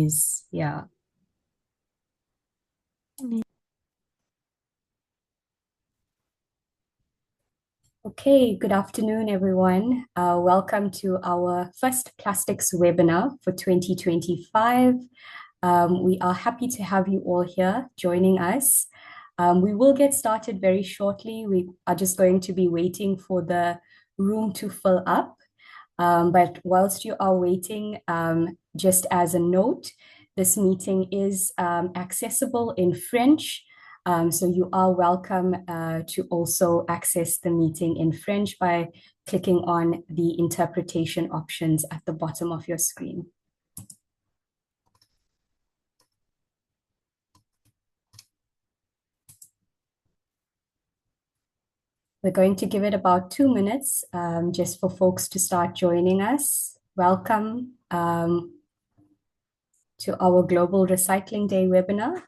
is. Yeah. Okay, good afternoon, everyone. Welcome to our first plastics webinar for 2025. We are happy to have you all here joining us. We will get started very shortly. We are just going to be waiting for the room to fill up. But whilst you are waiting, just as a note, this meeting is accessible in French. So you are welcome to also access the meeting in French by clicking on the interpretation options at the bottom of your screen. We're going to give it about 2 minutes just for folks to start joining us. Welcome to our Global Recycling Day webinar.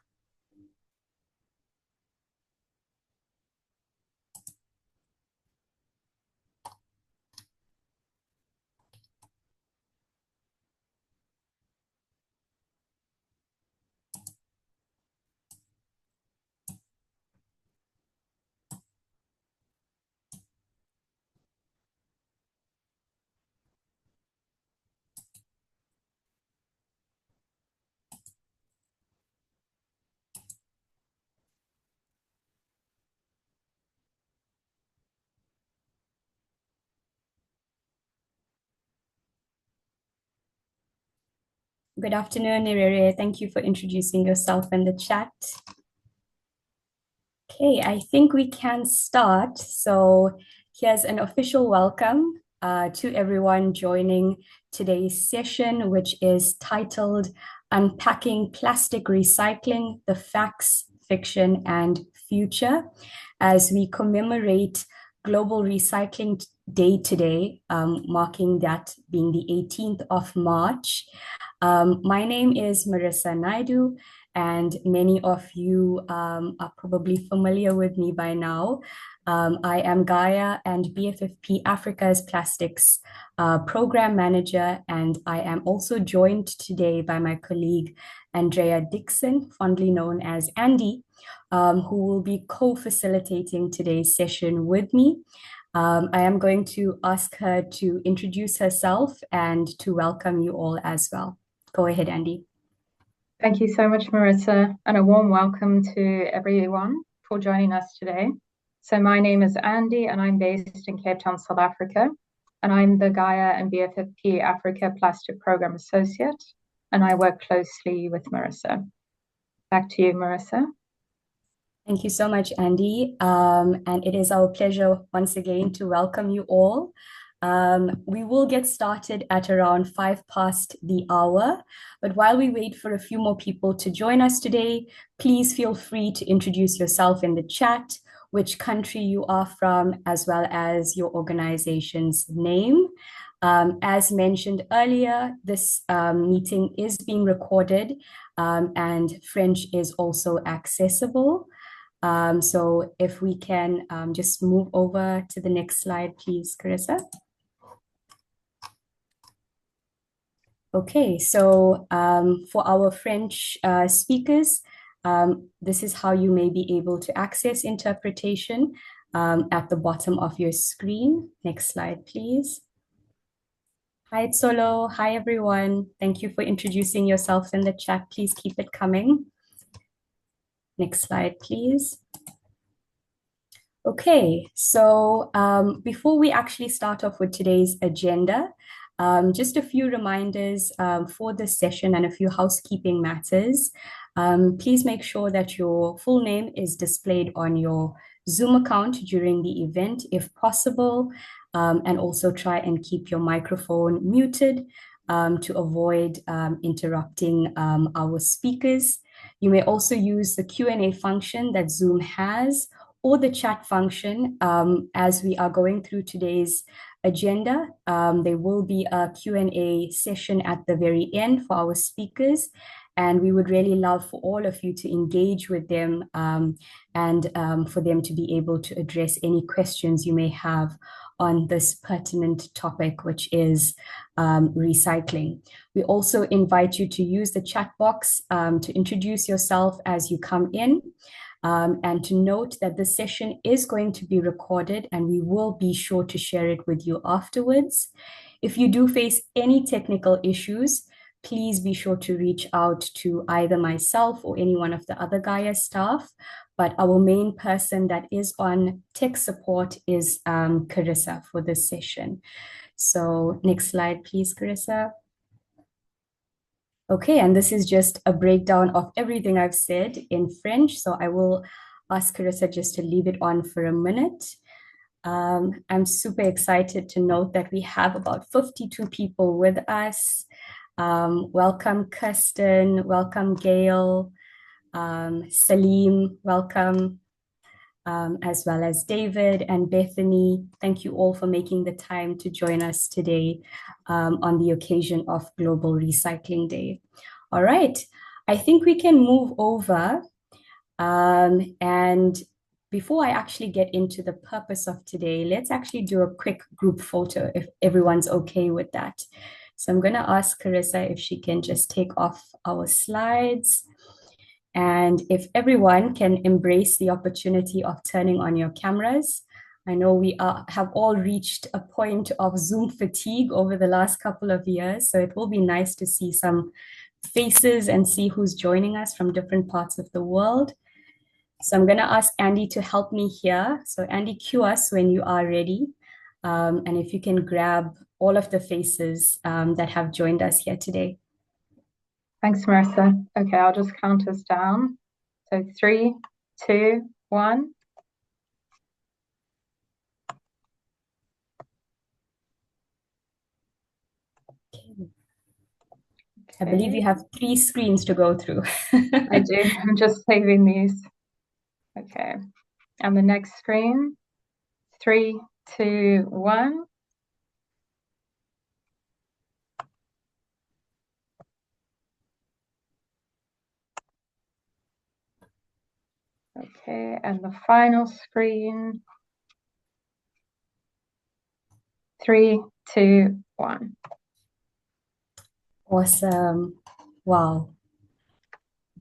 Good afternoon, Irere. Thank you for introducing yourself in the chat. Okay, I think we can start. So here's an official welcome to everyone joining today's session, which is titled Unpacking Plastic Recycling, the Facts, Fiction, and Future, as we commemorate Global Recycling Day today, marking that being the 18th of March. My name is Marissa Naidu, and many of you are probably familiar with me by now. I am GAIA and BFFP Africa's plastics program manager, and I am also joined today by my colleague, Andrea Dixon, fondly known as Andy, who will be co-facilitating today's session with me. I am going to ask her to introduce herself and to welcome you all as well. Go ahead, Andy. Thank you so much, Marissa, and a warm welcome to everyone for joining us today. So my name is Andy, and I'm based in Cape Town, South Africa, and I'm the GAIA and BFFP Africa Plastic Program Associate, and I work closely with Marissa. Back to you, Marissa. Thank you so much, Andy. And it is our pleasure once again to welcome you all. We will get started at around 5 past the hour, but while we wait for a few more people to join us today, please feel free to introduce yourself in the chat, which country you are from, as well as your organization's name. As mentioned earlier, this meeting is being recorded and French is also accessible. So if we can just move over to the next slide, please, Carissa. Okay, so for our French speakers, this is how you may be able to access interpretation at the bottom of your screen. Next slide, please. Hi, Solo. Hi, everyone. Thank you for introducing yourself in the chat. Please keep it coming. Next slide, please. Okay, so before we actually start off with today's agenda, just a few reminders for this session and a few housekeeping matters. Please make sure that your full name is displayed on your Zoom account during the event if possible, and also try and keep your microphone muted to avoid interrupting our speakers. You may also use the Q&A function that Zoom has or the chat function. As we are going through today's agenda, there will be a Q&A session at the very end for our speakers. And we would really love for all of you to engage with them and for them to be able to address any questions you may have on this pertinent topic, which is recycling. We also invite you to use the chat box to introduce yourself as you come in. And to note that this session is going to be recorded and we will be sure to share it with you afterwards. If you do face any technical issues, please be sure to reach out to either myself or any one of the other GAIA staff. But our main person that is on tech support is Carissa for this session. So next slide, please, Carissa. Okay, and this is just a breakdown of everything I've said in French. So I will ask Carissa just to leave it on for a minute. I'm super excited to note that we have about 52 people with us. Welcome, Kirsten. Welcome, Gail. Salim, welcome. As well as David and Bethany. Thank you all for making the time to join us today on the occasion of Global Recycling Day. All right, I think we can move over. And before I actually get into the purpose of today, let's actually do a quick group photo if everyone's okay with that. So I'm going to ask Carissa if she can just take off our slides. And if everyone can embrace the opportunity of turning on your cameras. I know we have all reached a point of Zoom fatigue over the last couple of years, so it will be nice to see some faces and see who's joining us from different parts of the world. So I'm going to ask Andy to help me here. So Andy, cue us when you are ready. And if you can grab all of the faces that have joined us here today. Thanks, Marissa. Okay, I'll just count us down. So 3, 2, 1. Okay. I believe you have 3 screens to go through. I do. I'm just saving these. Okay. And the next screen. 3, 2, 1. Okay, and the final screen. 3, 2, 1. Awesome. Wow.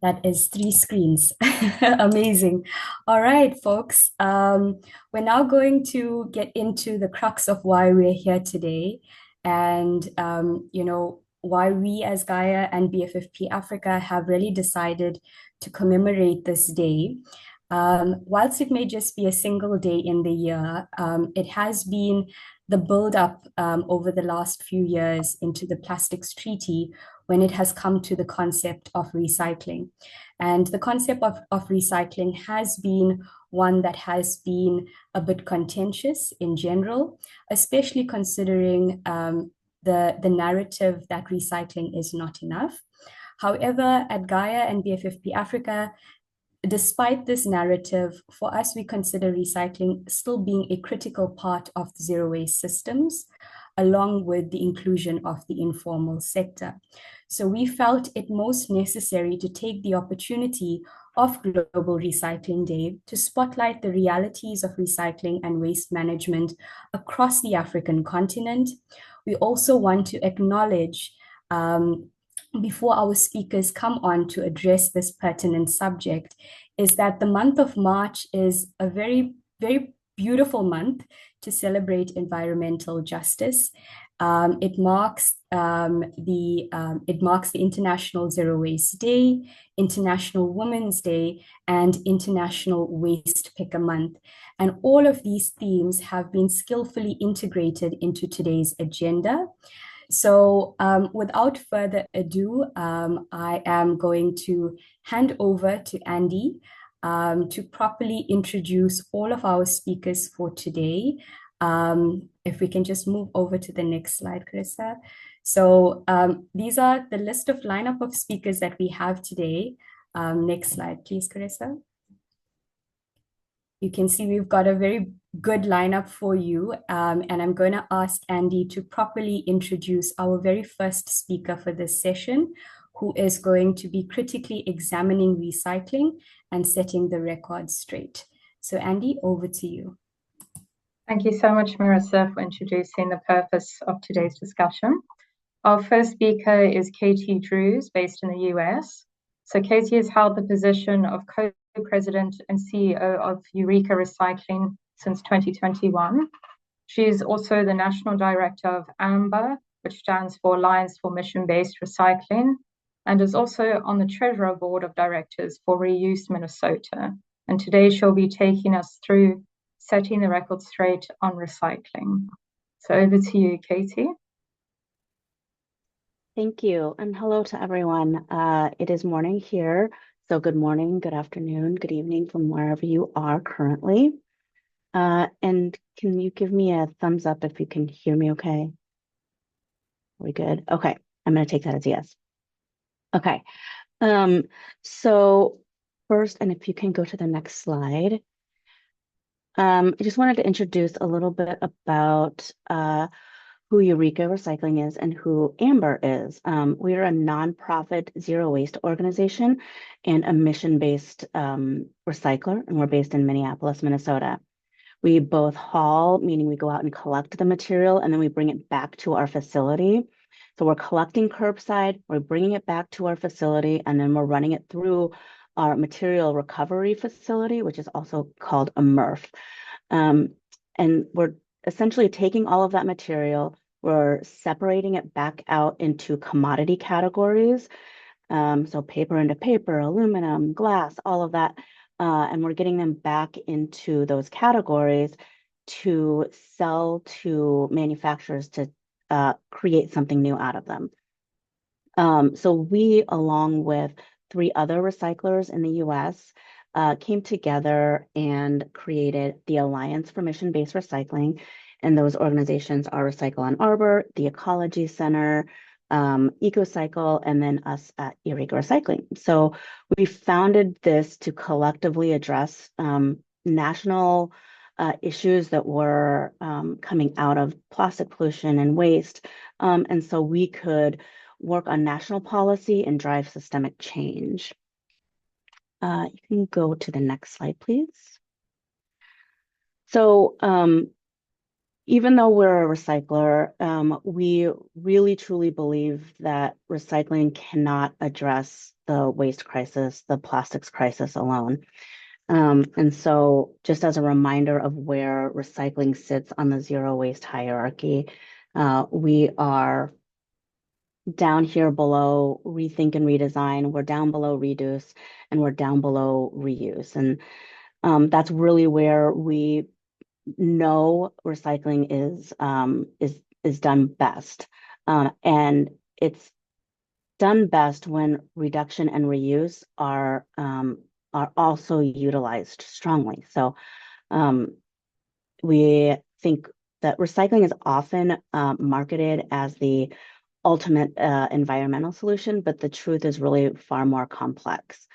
That is 3 screens. Amazing. All right, folks. We're now going to get into the crux of why we're here today and, why we as GAIA and BFFP Africa have really decided to commemorate this day. Whilst it may just be a single day in the year, it has been the build-up over the last few years into the Plastics Treaty when it has come to the concept of recycling. And the concept of recycling has been one that has been a bit contentious in general, especially considering the narrative that recycling is not enough. However, at GAIA and BFFP Africa, despite this narrative, for us, we consider recycling still being a critical part of zero waste systems, along with the inclusion of the informal sector. So we felt it most necessary to take the opportunity of Global Recycling Day to spotlight the realities of recycling and waste management across the African continent. We also want to acknowledge before our speakers come on to address this pertinent subject, is that the month of March is a very, very beautiful month to celebrate environmental justice. It marks the International Zero Waste Day, International Women's Day, and International Waste Picker Month. And all of these themes have been skillfully integrated into today's agenda. So without further ado, I am going to hand over to Andy to properly introduce all of our speakers for today. If we can just move over to the next slide, Carissa. So these are the list of lineup of speakers that we have today. Next slide, please, Carissa. You can see we've got a very good lineup for you. And I'm going to ask Andy to properly introduce our very first speaker for this session, who is going to be critically examining recycling and setting the record straight. So Andy, over to you. Thank you so much, Marissa, for introducing the purpose of today's discussion. Our first speaker is Katie Drews, based in the US. So Katie has held the position of co-president and CEO of Eureka Recycling since 2021. She is also the national director of AMBER, which stands for Alliance for Mission-Based Recycling, and is also on the Treasurer Board of Directors for Reuse Minnesota. And today she'll be taking us through setting the record straight on recycling. So over to you, Katie. Thank you, and hello to everyone. It is morning here, so good morning, good afternoon, good evening from wherever you are currently. And can you give me a thumbs up if you can hear me okay? Are we good? Okay, I'm going to take that as a yes. Okay, so first, and if you can go to the next slide, I just wanted to introduce a little bit about who Eureka Recycling is and who AMBER is. We are a nonprofit zero waste organization and a mission-based recycler, and we're based in Minneapolis, Minnesota. We both haul, meaning we go out and collect the material and then we bring it back to our facility. So we're collecting curbside, we're bringing it back to our facility, and then we're running it through our material recovery facility, which is also called a MRF. And we're essentially taking all of that material, we're separating it back out into commodity categories. So paper into paper, aluminum, glass, all of that. And we're getting them back into those categories to sell to manufacturers to create something new out of them. So we, along with 3 other recyclers in the US, came together and created the Alliance for Mission-Based Recycling. And those organizations are Recycle Ann Arbor, the Ecology Center, EcoCycle, and then us at Eureka Recycling. So we founded this to collectively address national issues that were coming out of plastic pollution and waste. And so we could work on national policy and drive systemic change. You can go to the next slide, please. So even though we're a recycler, we really truly believe that recycling cannot address the waste crisis, the plastics crisis alone. And so just as a reminder of where recycling sits on the zero waste hierarchy, we are down here below rethink and redesign, we're down below reduce, and we're down below reuse. And that's really where we know recycling is done best. And it's done best when reduction and reuse are also utilized strongly. So we think that recycling is often marketed as the ultimate environmental solution, but the truth is really far more complex.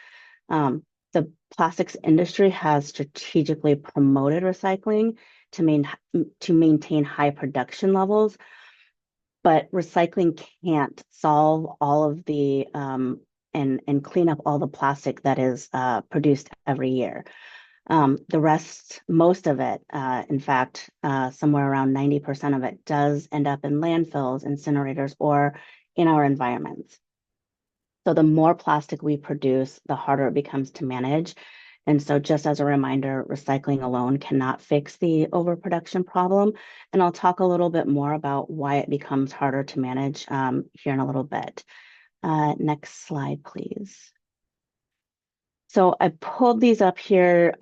The plastics industry has strategically promoted recycling to maintain high production levels, but recycling can't solve all of the and clean up all the plastic that is produced every year. The rest, most of it, in fact, somewhere around 90% of it does end up in landfills, incinerators, or in our environments. So the more plastic we produce, the harder it becomes to manage. And so just as a reminder, recycling alone cannot fix the overproduction problem. And I'll talk a little bit more about why it becomes harder to manage here in a little bit. Next slide, please. So I pulled these up here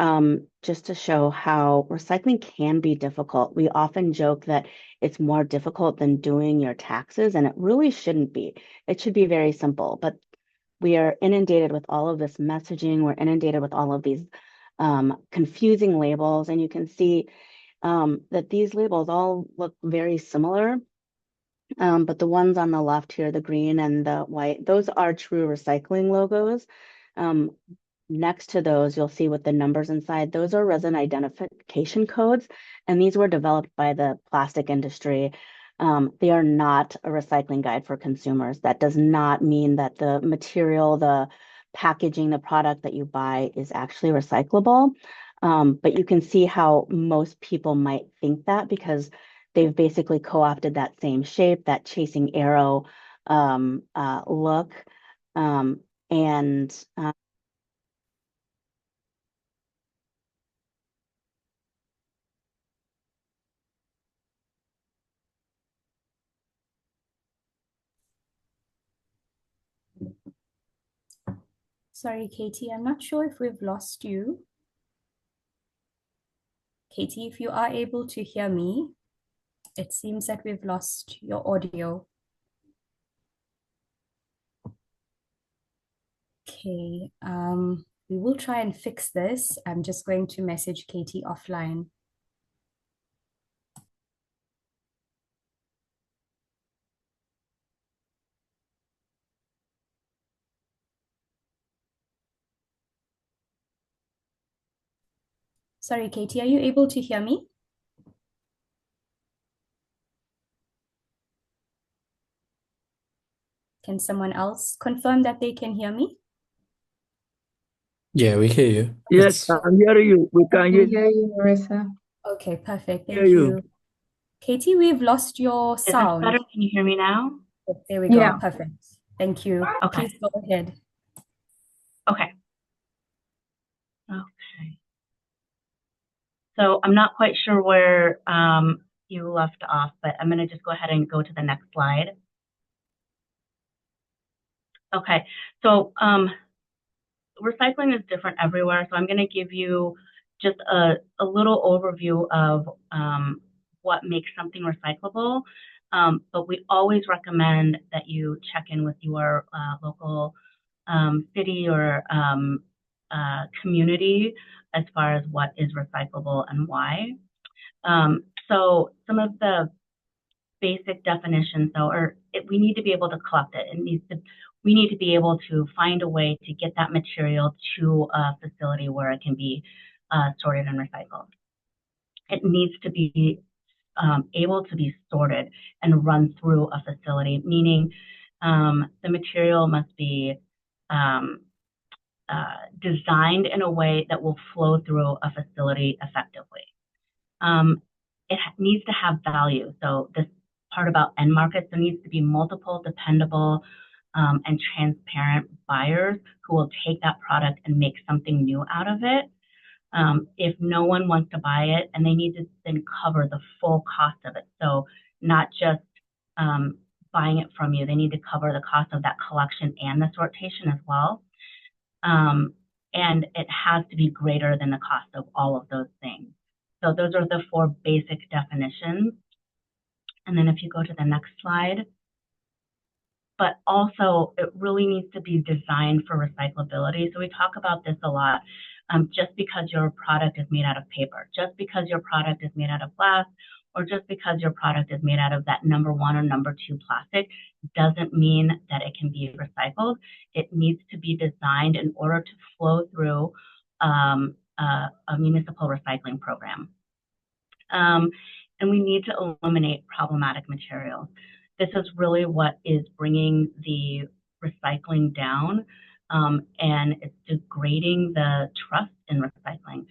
just to show how recycling can be difficult. We often joke that it's more difficult than doing your taxes, and it really shouldn't be. It should be very simple, but we are inundated with all of this messaging. We're inundated with all of these confusing labels, and you can see that these labels all look very similar. But the ones on the left here, the green and the white, those are true recycling logos. Next to those, you'll see with the numbers inside, those are resin identification codes. And these were developed by the plastic industry They are not a recycling guide for consumers. That does not mean that the material, the packaging, the product that you buy is actually recyclable. But you can see how most people might think that because they've basically co-opted that same shape, that chasing arrow look. And Sorry, Katie, I'm not sure if we've lost you. Katie, if you are able to hear me, it seems that we've lost your audio. Okay, we will try and fix this. I'm just going to message Katie offline. Sorry, Katie, are you able to hear me? Can someone else confirm that they can hear me? Yeah, we hear you. Yes, I'm hearing you. We can We hear you, Marissa. Okay, perfect. hear Thank you. you. Katie, we've lost your is this sound. better? Can you hear me now? Oh, there we go. Yeah. Perfect. Thank you. Okay. Please go ahead. Okay. Okay. So I'm not quite sure where you left off, but I'm going to just go ahead and go to the next slide. Okay. So recycling is different everywhere. So I'm going to give you just a little overview of what makes something recyclable. But we always recommend that you check in with your local city or community as far as what is recyclable and why. So some of the basic definitions, though, we need to be able to collect it. We need to be able to find a way to get that material to a facility where it can be sorted and recycled. It needs to be able to be sorted and run through a facility, meaning the material must be designed in a way that will flow through a facility effectively. It needs to have value. So this part about end markets, there needs to be multiple dependable and transparent buyers who will take that product and make something new out of it. If no one wants to buy it, and they need to then cover the full cost of it. So not just buying it from you, they need to cover the cost of that collection and the sortation as well. And it has to be greater than the cost of all of those things. So those are the four basic definitions. And then if you go to the next slide, but also it really needs to be designed for recyclability. So we talk about this a lot. Just because your product is made out of paper, just because your product is made out of glass, or just because your product is made out of that number 1 or number 2 plastic doesn't mean that it can be recycled. It needs to be designed in order to flow through a municipal recycling program. And we need to eliminate problematic materials. This is really what is bringing the recycling down, and it's degrading the trust in recycling.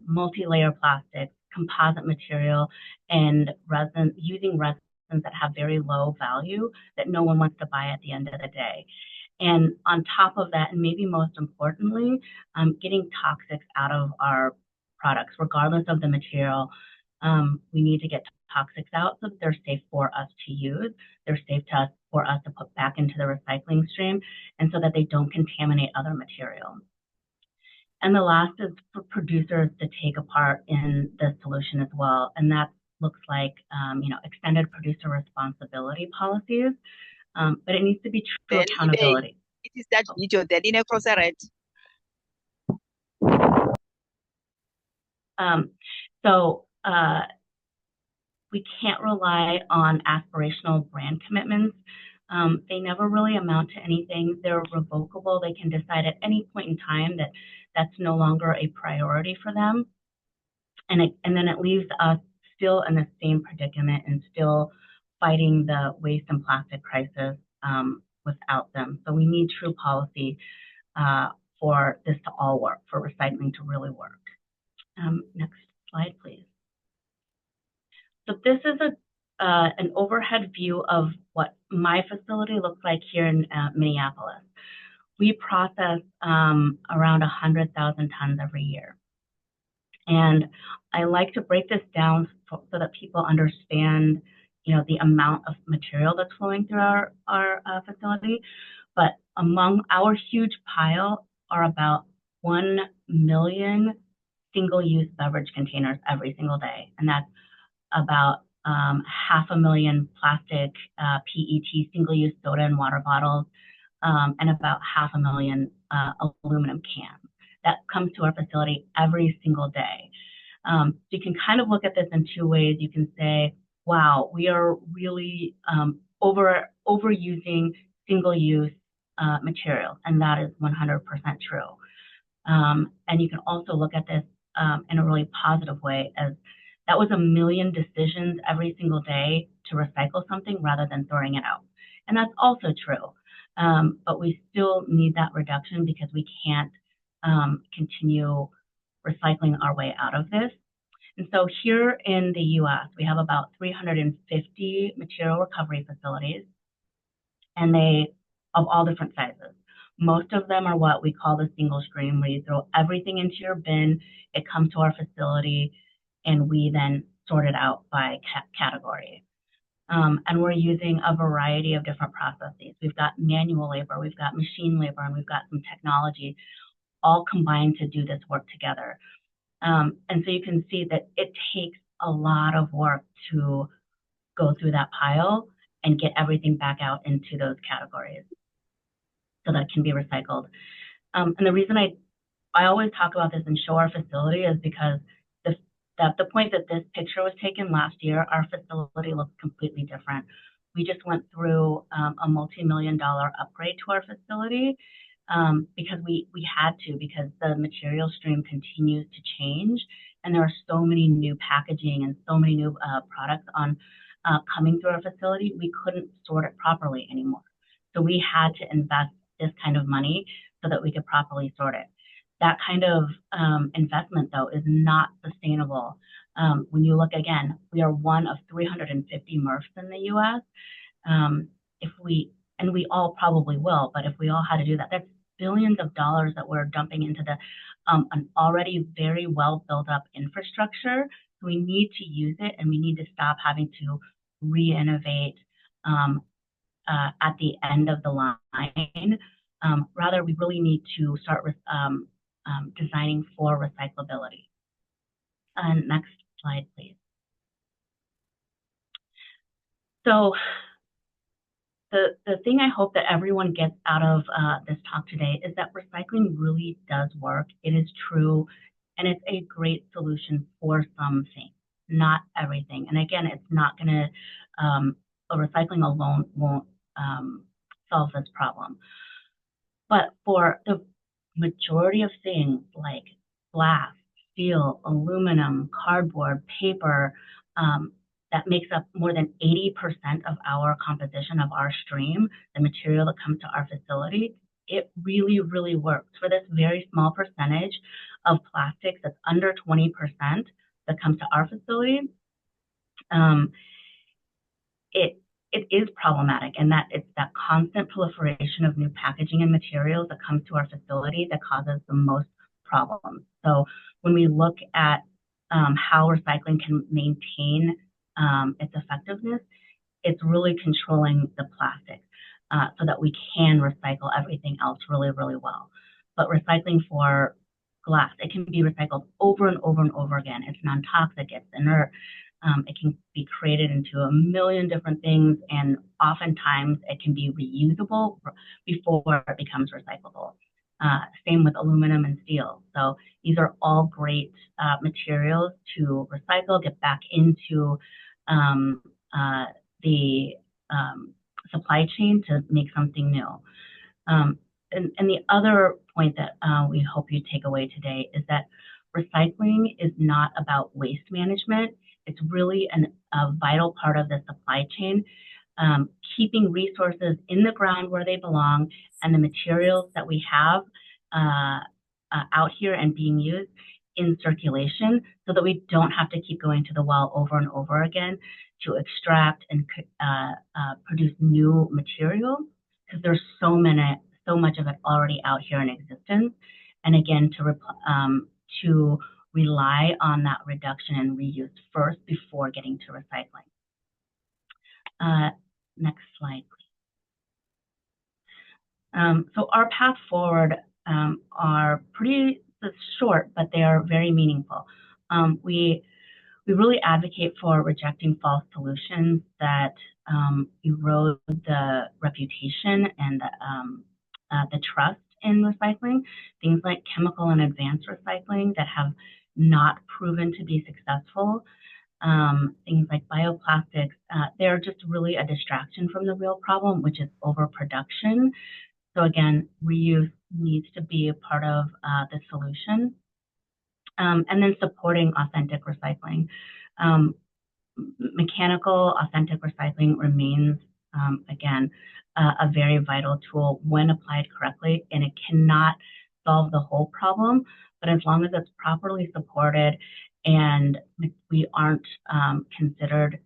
Multi-layer plastics, composite material, and using resins that have very low value that no one wants to buy at the end of the day. And on top of that, and maybe most importantly, getting toxics out of our products, regardless of the material. We need to get toxics out so that they're safe for us to use. They're safe for us to put back into the recycling stream, and so that they don't contaminate other materials. And the last is for producers to take a part in the solution as well. And that looks like, extended producer responsibility policies, but it needs to be true accountability. It is that video that in a crosserette. We can't rely on aspirational brand commitments. They never really amount to anything. They're revocable. They can decide at any point in time that that's no longer a priority for them. And then it leaves us still in the same predicament and still fighting the waste and plastic crisis without them. So we need true policy for this to all work, for recycling to really work. Next slide, please. So this is an overhead view of what my facility looks like here in Minneapolis. We process around 100,000 tons every year. And I like to break this down so that people understand, the amount of material that's flowing through our facility. But among our huge pile are about 1 million single-use beverage containers every single day. And that's about 500,000 plastic PET single-use soda and water bottles, and about 500,000 aluminum cans. That comes to our facility every single day. So you can kind of look at this in two ways. You can say, wow, we are really overusing single-use materials, and that is 100% true. And you can also look at this in a really positive way, as that was 1 million decisions every single day to recycle something rather than throwing it out. And that's also true. But we still need that reduction because we can't continue recycling our way out of this. And so here in the US, we have about 350 material recovery facilities, and they of all different sizes. Most of them are what we call the single stream, where you throw everything into your bin, it comes to our facility, and we then sort it out by category. And we're using a variety of different processes. We've got manual labor, we've got machine labor, and we've got some technology all combined to do this work together. And so you can see that it takes a lot of work to go through that pile and get everything back out into those categories so that it can be recycled. And the reason I always talk about this and show our facility is because at the point that this picture was taken last year, our facility looks completely different. We just went through a multi-million-dollar upgrade to our facility because we had to, because the material stream continues to change, and there are so many new packaging and so many new products coming through our facility. We couldn't sort it properly anymore. So we had to invest this kind of money so that we could properly sort it. That kind of investment, though, is not sustainable. When you look again, we are one of 350 MRFs in the U.S. And we all probably will, but if we all had to do that, that's billions of dollars that we're dumping into an already very well built up infrastructure. So we need to use it, and we need to stop having to re-innovate at the end of the line. Rather, we really need to start with designing for recyclability. Next slide, please. So the thing I hope that everyone gets out of this talk today is that recycling really does work. It is true, and it's a great solution for some things, not everything. And again, it's not going to, recycling alone won't solve this problem. But for the majority of things like glass, steel, aluminum, cardboard, paper, that makes up more than 80% of our composition of our stream, the material that comes to our facility, it really, really works. For this very small percentage of plastics that's under 20% that comes to our facility, it is problematic, and that it's that constant proliferation of new packaging and materials that comes to our facility that causes the most problems. So when we look at how recycling can maintain its effectiveness, it's really controlling the plastic so that we can recycle everything else really, really well. But recycling for glass, it can be recycled over and over and over again. It's non-toxic, it's inert. It can be created into a million different things, and oftentimes it can be reusable before it becomes recyclable. Same with aluminum and steel. So these are all great materials to recycle, get back into the supply chain to make something new. And the other point that we hope you take away today is that recycling is not about waste management. It's really a vital part of the supply chain, keeping resources in the ground where they belong, and the materials that we have out here and being used in circulation, so that we don't have to keep going to the well over and over again to extract and produce new material, because there's so much of it already out here in existence. And again, to rely on that reduction and reuse first before getting to recycling. Next slide, please. So our path forward are pretty short, but they are very meaningful. We really advocate for rejecting false solutions that erode the reputation and the trust in recycling. Things like chemical and advanced recycling that have not proven to be successful. Things like bioplastics, they're just really a distraction from the real problem, which is overproduction. So again, reuse needs to be a part of the solution. And then supporting authentic recycling. Mechanical authentic recycling remains, again, a very vital tool when applied correctly, and it cannot solve the whole problem, but as long as it's properly supported and we aren't considered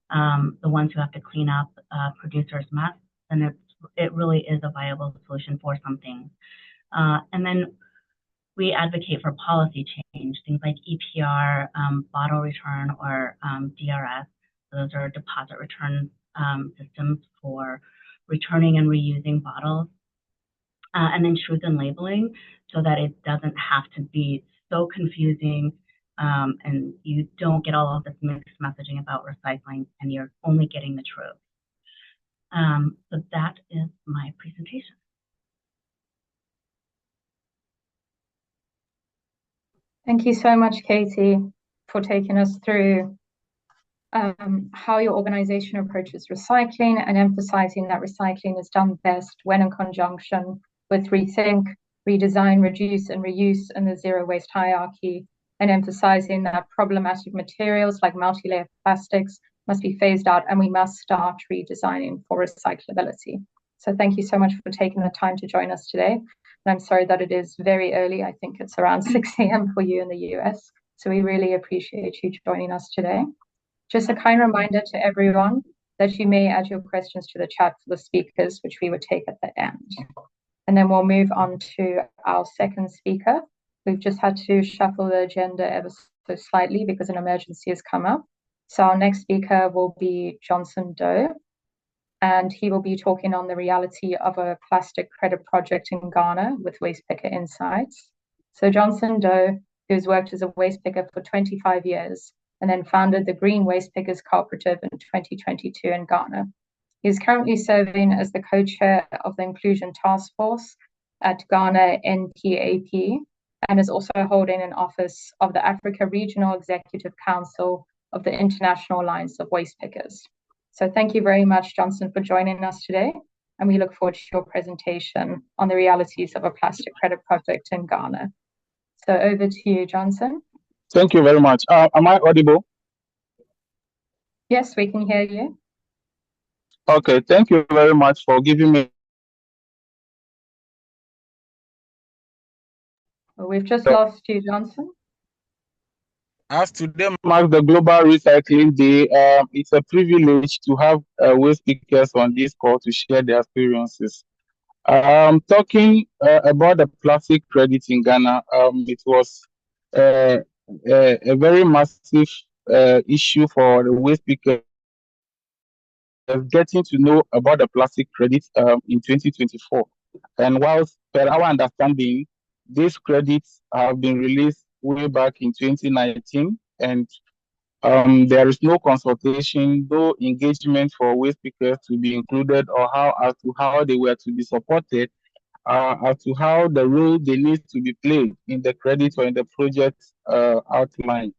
the ones who have to clean up producers' mess, then it really is a viable solution for some things. And then we advocate for policy change, things like EPR, bottle return, or DRS. Those are deposit return systems for returning and reusing bottles. And then truth in labeling, so that it doesn't have to be so confusing and you don't get all of this mixed messaging about recycling and you're only getting the truth. So that is my presentation. Thank you so much, Katie, for taking us through how your organization approaches recycling and emphasizing that recycling is done best when in conjunction with rethink, redesign, reduce, and reuse in the zero waste hierarchy, and emphasizing that problematic materials like multi-layer plastics must be phased out and we must start redesigning for recyclability. So thank you so much for taking the time to join us today. And I'm sorry that it is very early. I think it's around 6 a.m. for you in the US. So we really appreciate you joining us today. Just a kind reminder to everyone that you may add your questions to the chat for the speakers, which we would take at the end. And then we'll move on to our second speaker. We've just had to shuffle the agenda ever so slightly because an emergency has come up. So our next speaker will be Johnson Doe, and he will be talking on the reality of a plastic credit project in Ghana with Waste Picker Insights. So Johnson Doe, who's worked as a waste picker for 25 years, and then founded the Green Waste Pickers Cooperative in 2022 in Ghana. He is currently serving as the co-chair of the Inclusion Task Force at Ghana NPAP, and is also holding an office of the Africa Regional Executive Council of the International Alliance of Waste Pickers. So thank you very much, Johnson, for joining us today, and we look forward to your presentation on the realities of a plastic credit project in Ghana. So over to you, Johnson. Thank you very much. Am I audible? Yes, we can hear you. Okay, thank you very much for giving me. Well, we've just lost you, Johnson. As today marks the Global Recycling Day, it's a privilege to have waste pickers on this call to share their experiences. Talking about the plastic credit in Ghana, it was a very massive issue for the waste pickers getting to know about the plastic credit in 2024. And whilst per our understanding, these credits have been released way back in 2019, and there is no consultation, no engagement for waste pickers to be included, or as to how they were to be supported, as to how the role they need to be played in the credit or in the project outline.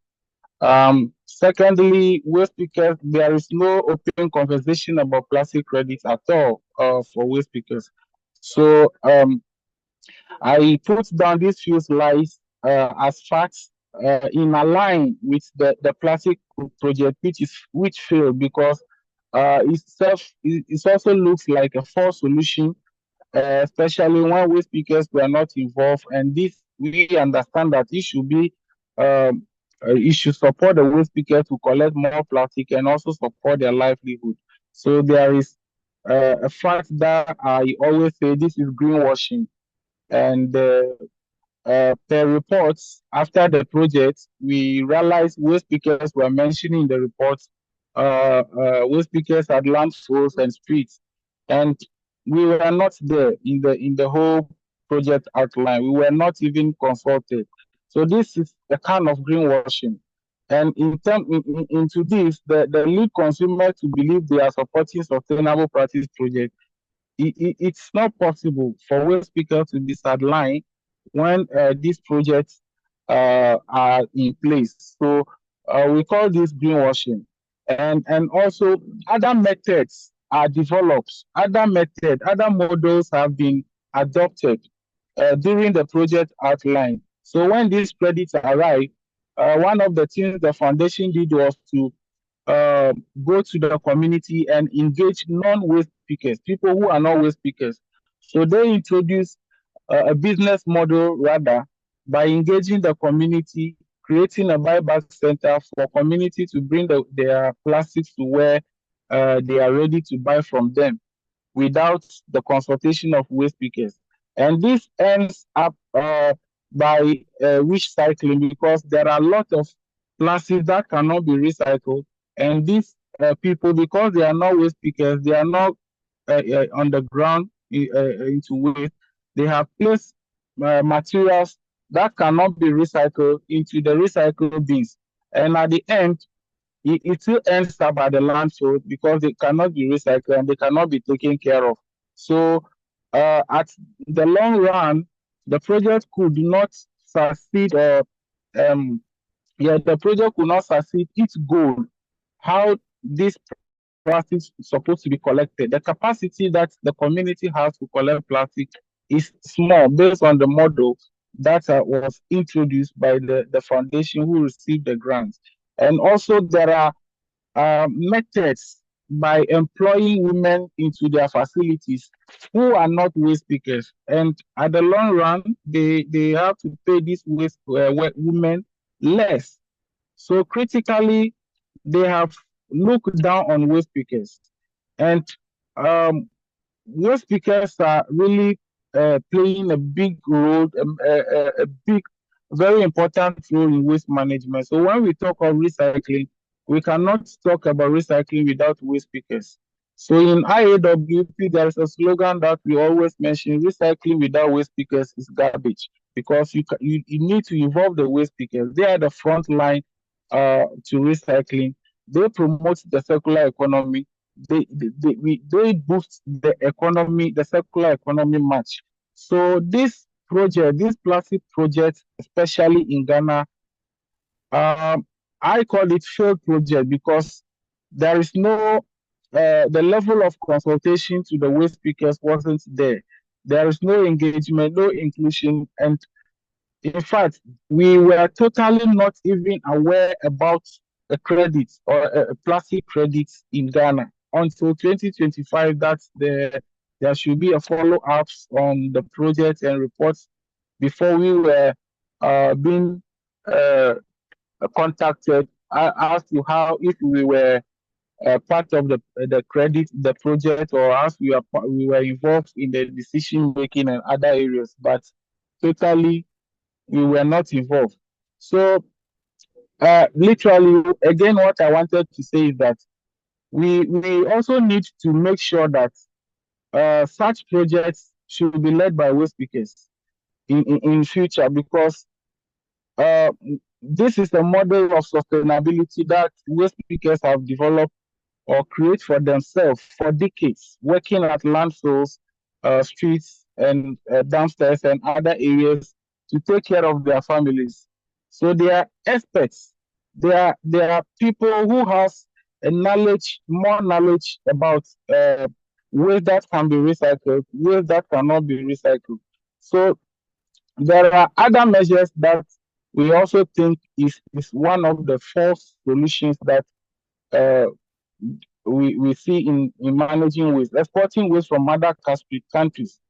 Secondly, waste pickers, there is no open conversation about plastic credits at all for waste pickers. So I put down these few slides as facts in align with the plastic project, which failed because it also looks like a false solution, especially when waste pickers were not involved. And this, we understand that it should be, it should support the waste pickers to collect more plastic and also support their livelihood. So there is a fact that I always say this is greenwashing. And per reports after the project, we realized waste pickers were mentioning in the reports waste pickers at landfills and streets, and we were not there in the whole project outline. We were not even consulted. So this is a kind of greenwashing. And into this, the lead consumer to believe they are supporting sustainable practice project, it's not possible for waste pickers to be sidelined when these projects are in place. So we call this greenwashing. And also other methods are developed, other models have been adopted during the project outline. So when these credits arrive, one of the things the foundation did was to go to the community and engage non-waste pickers, people who are not waste pickers. So they introduced a business model rather by engaging the community, creating a buyback center for community to bring their plastics to where they are ready to buy from them without the consultation of waste pickers. And this ends up by recycling, because there are a lot of plastics that cannot be recycled. And these people, because they are not waste pickers, they are not on the ground into waste, they have placed materials that cannot be recycled into the recycle bins. And at the end, it still ends up at the landfill because they cannot be recycled and they cannot be taken care of. So at the long run, the project could not succeed, or the project could not succeed its goal. How this plastic is supposed to be collected, the capacity that the community has to collect plastic is small based on the model that was introduced by the foundation who received the grants. And also there are methods by employing women into their facilities who are not waste pickers. And at the long run, they have to pay these waste women less. So critically, they have looked down on waste pickers. And waste pickers are really playing a big role, a big, very important role in waste management. So when we talk of recycling, we cannot talk about recycling without waste pickers. So in IAWP, there is a slogan that we always mention: recycling without waste pickers is garbage, because you need to involve the waste pickers. They are the front line to recycling. They promote the circular economy. They boost the economy, the circular economy much. So this plastic project, especially in Ghana, I call it failed project because there is no the level of consultation to the waste pickers wasn't there. There is no engagement, no inclusion, and in fact, we were totally not even aware about a credit or a plastic credit in Ghana until 2025. That there should be a follow-up on the project and reports before we were being contacted as to how, if we were part of the credit, the project, or as we were involved in the decision making and other areas, but totally we were not involved. So literally, again, what I wanted to say is that we also need to make sure that such projects should be led by waste pickers in future, because this is a model of sustainability that waste pickers have developed or create for themselves for decades, working at landfills, streets, and downstairs and other areas to take care of their families. So they are experts. They are people who has more knowledge about waste that can be recycled, waste that cannot be recycled. So there are other measures that we also think is one of the first solutions that we see in managing waste. Exporting waste from other countries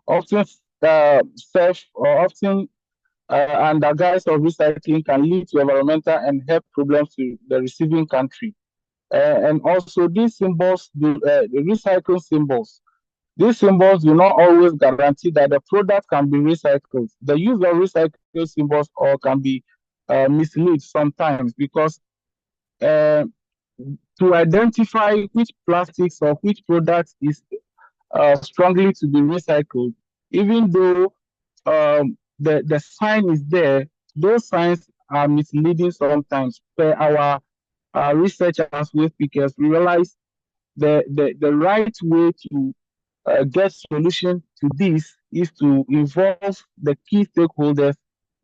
often serve or often under guise of recycling can lead to environmental and health problems to the receiving country. And also these symbols, the recycling symbols, these symbols do not always guarantee that the product can be recycled. The use of recycled symbols can be mislead sometimes because to identify which plastics or which product is strongly to be recycled, even though the sign is there, those signs are misleading sometimes. Per our research as waste pickers, we realize the right way to get solution to this is to involve the key stakeholders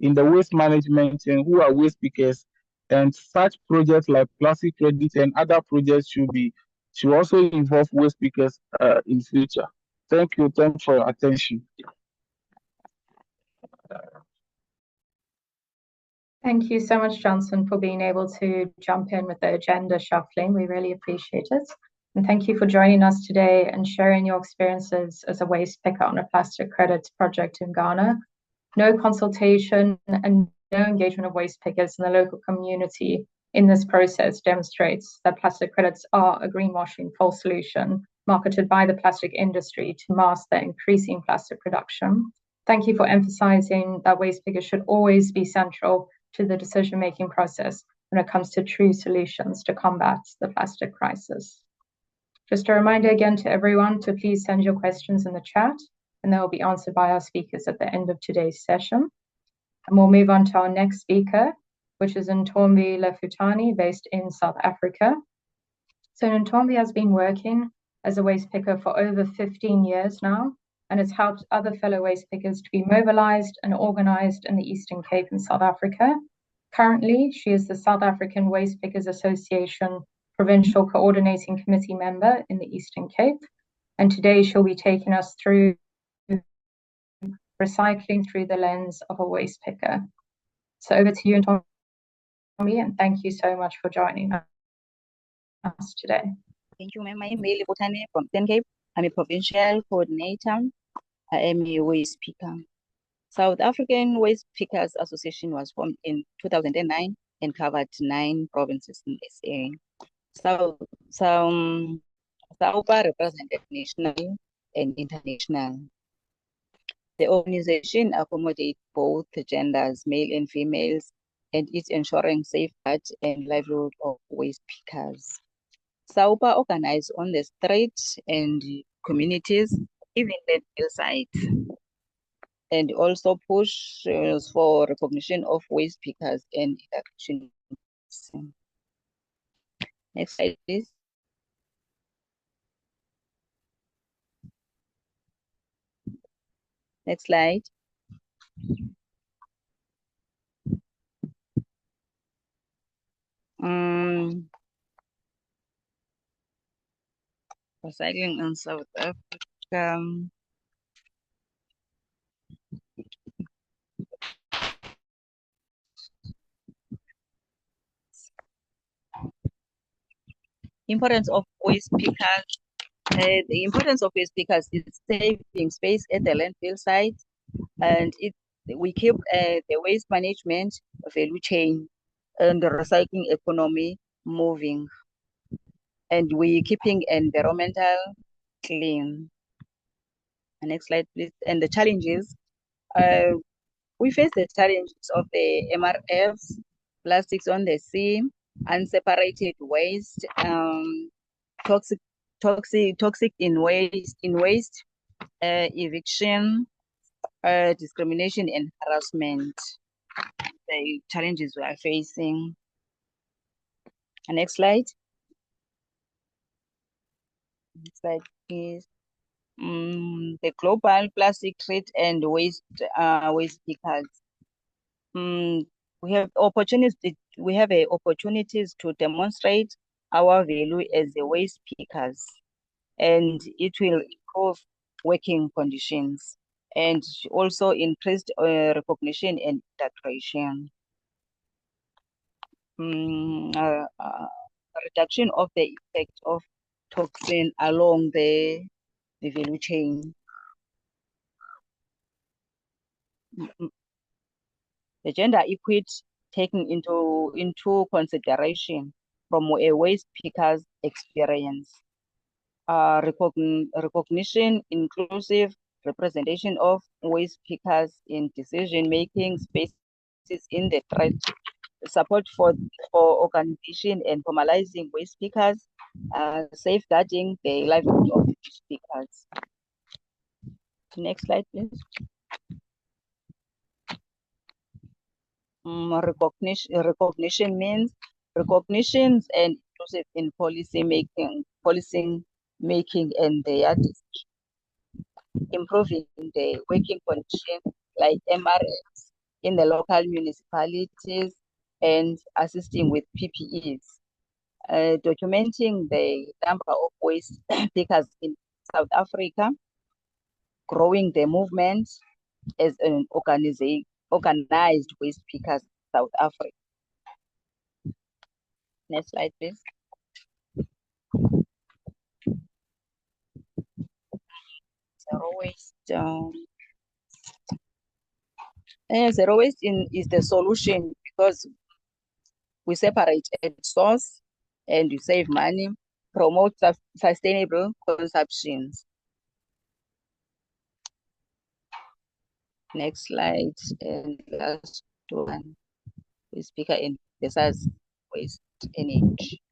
in the waste management and who are waste pickers. And such projects like plastic credit and other projects should also involve waste pickers in future. Thank you. Thanks for your attention. Thank you so much, Johnson, for being able to jump in with the agenda shuffling. We really appreciate it. And thank you for joining us today and sharing your experiences as a waste picker on a plastic credits project in Ghana. No consultation and no engagement of waste pickers in the local community in this process demonstrates that plastic credits are a greenwashing false solution marketed by the plastic industry to mask their increasing plastic production. Thank you for emphasizing that waste pickers should always be central to the decision-making process when it comes to true solutions to combat the plastic crisis. Just a reminder again to everyone to please send your questions in the chat, and they will be answered by our speakers at the end of today's session. And we'll move on to our next speaker, which is Ntombi Lefutani, based in South Africa. So Ntombi has been working as a waste picker for over 15 years now, and has helped other fellow waste pickers to be mobilized and organized in the Eastern Cape in South Africa. Currently, she is the South African Waste Pickers Association Provincial Coordinating Committee member in the Eastern Cape. And today she'll be taking us through recycling through the lens of a waste picker. So over to you, Ntombi, and thank you so much for joining us today. Thank you, ma'am. My name is Lefutani from Eastern Cape. I'm a provincial coordinator. I am a waste picker. South African Waste Pickers Association was formed in 2009 and covered 9 provinces in SA. SAUPA represented national and international. The organization accommodates both genders, male and females, and is ensuring safeguard and livelihood of waste pickers. SAUPA organized on the street and communities, even landfill sites, and also push for recognition of waste pickers and induction. Next slide, please. Next slide. Recycling in South Africa. Importance of waste pickers. The importance of waste pickers is saving space at the landfill site, and we keep the waste management value chain and the recycling economy moving, and we keeping environmental clean. Next slide, please. And the challenges. We face the challenges of the MRFs, plastics on the sea, unseparated waste, toxic in waste, eviction, discrimination and harassment. The challenges we are facing. Next slide. Next slide, please. The global plastic trade and waste pickers. We have opportunities to demonstrate our value as the waste pickers, and it will improve working conditions and also increased recognition and integration. reduction of the effect of toxin along the value chain. The gender equity taken into consideration from a waste picker's experience. Recognition, inclusive representation of waste pickers in decision-making spaces in the threat, support for organization and formalizing waste pickers, safeguarding the livelihood of waste pickers. Next slide, please. Recognition means recognitions and inclusive in policy making and their decision. Improving the working condition like MRS in the local municipalities and assisting with PPEs. Documenting the number of waste pickers in South Africa, growing the movement as an organized waste pickers in South Africa. Next slide, please. Zero waste. Zero waste is the solution because we separate at source and we save money, promote sustainable consumptions. Next slide, and last one. Waste picker in versus waste energy.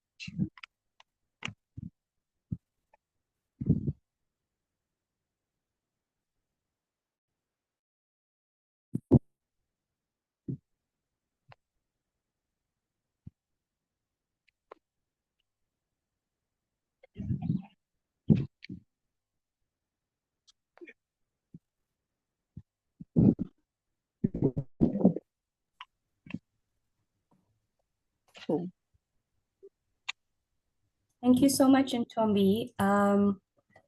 Cool. Thank you so much, Ntombi.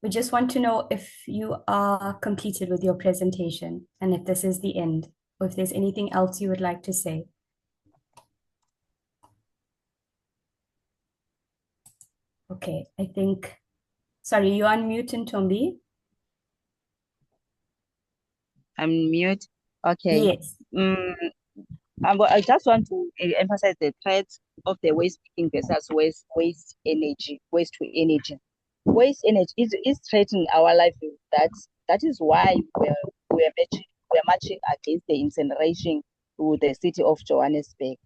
We just want to know if you are completed with your presentation and if this is the end, or if there's anything else you would like to say. Okay, I think, sorry, you're on mute, Ntombi? I'm mute. Okay. Yes. I just want to emphasize the threats of the waste picking versus waste to energy. Waste energy is threatening our livelihood. That is why we're marching against the incineration to the city of Johannesburg.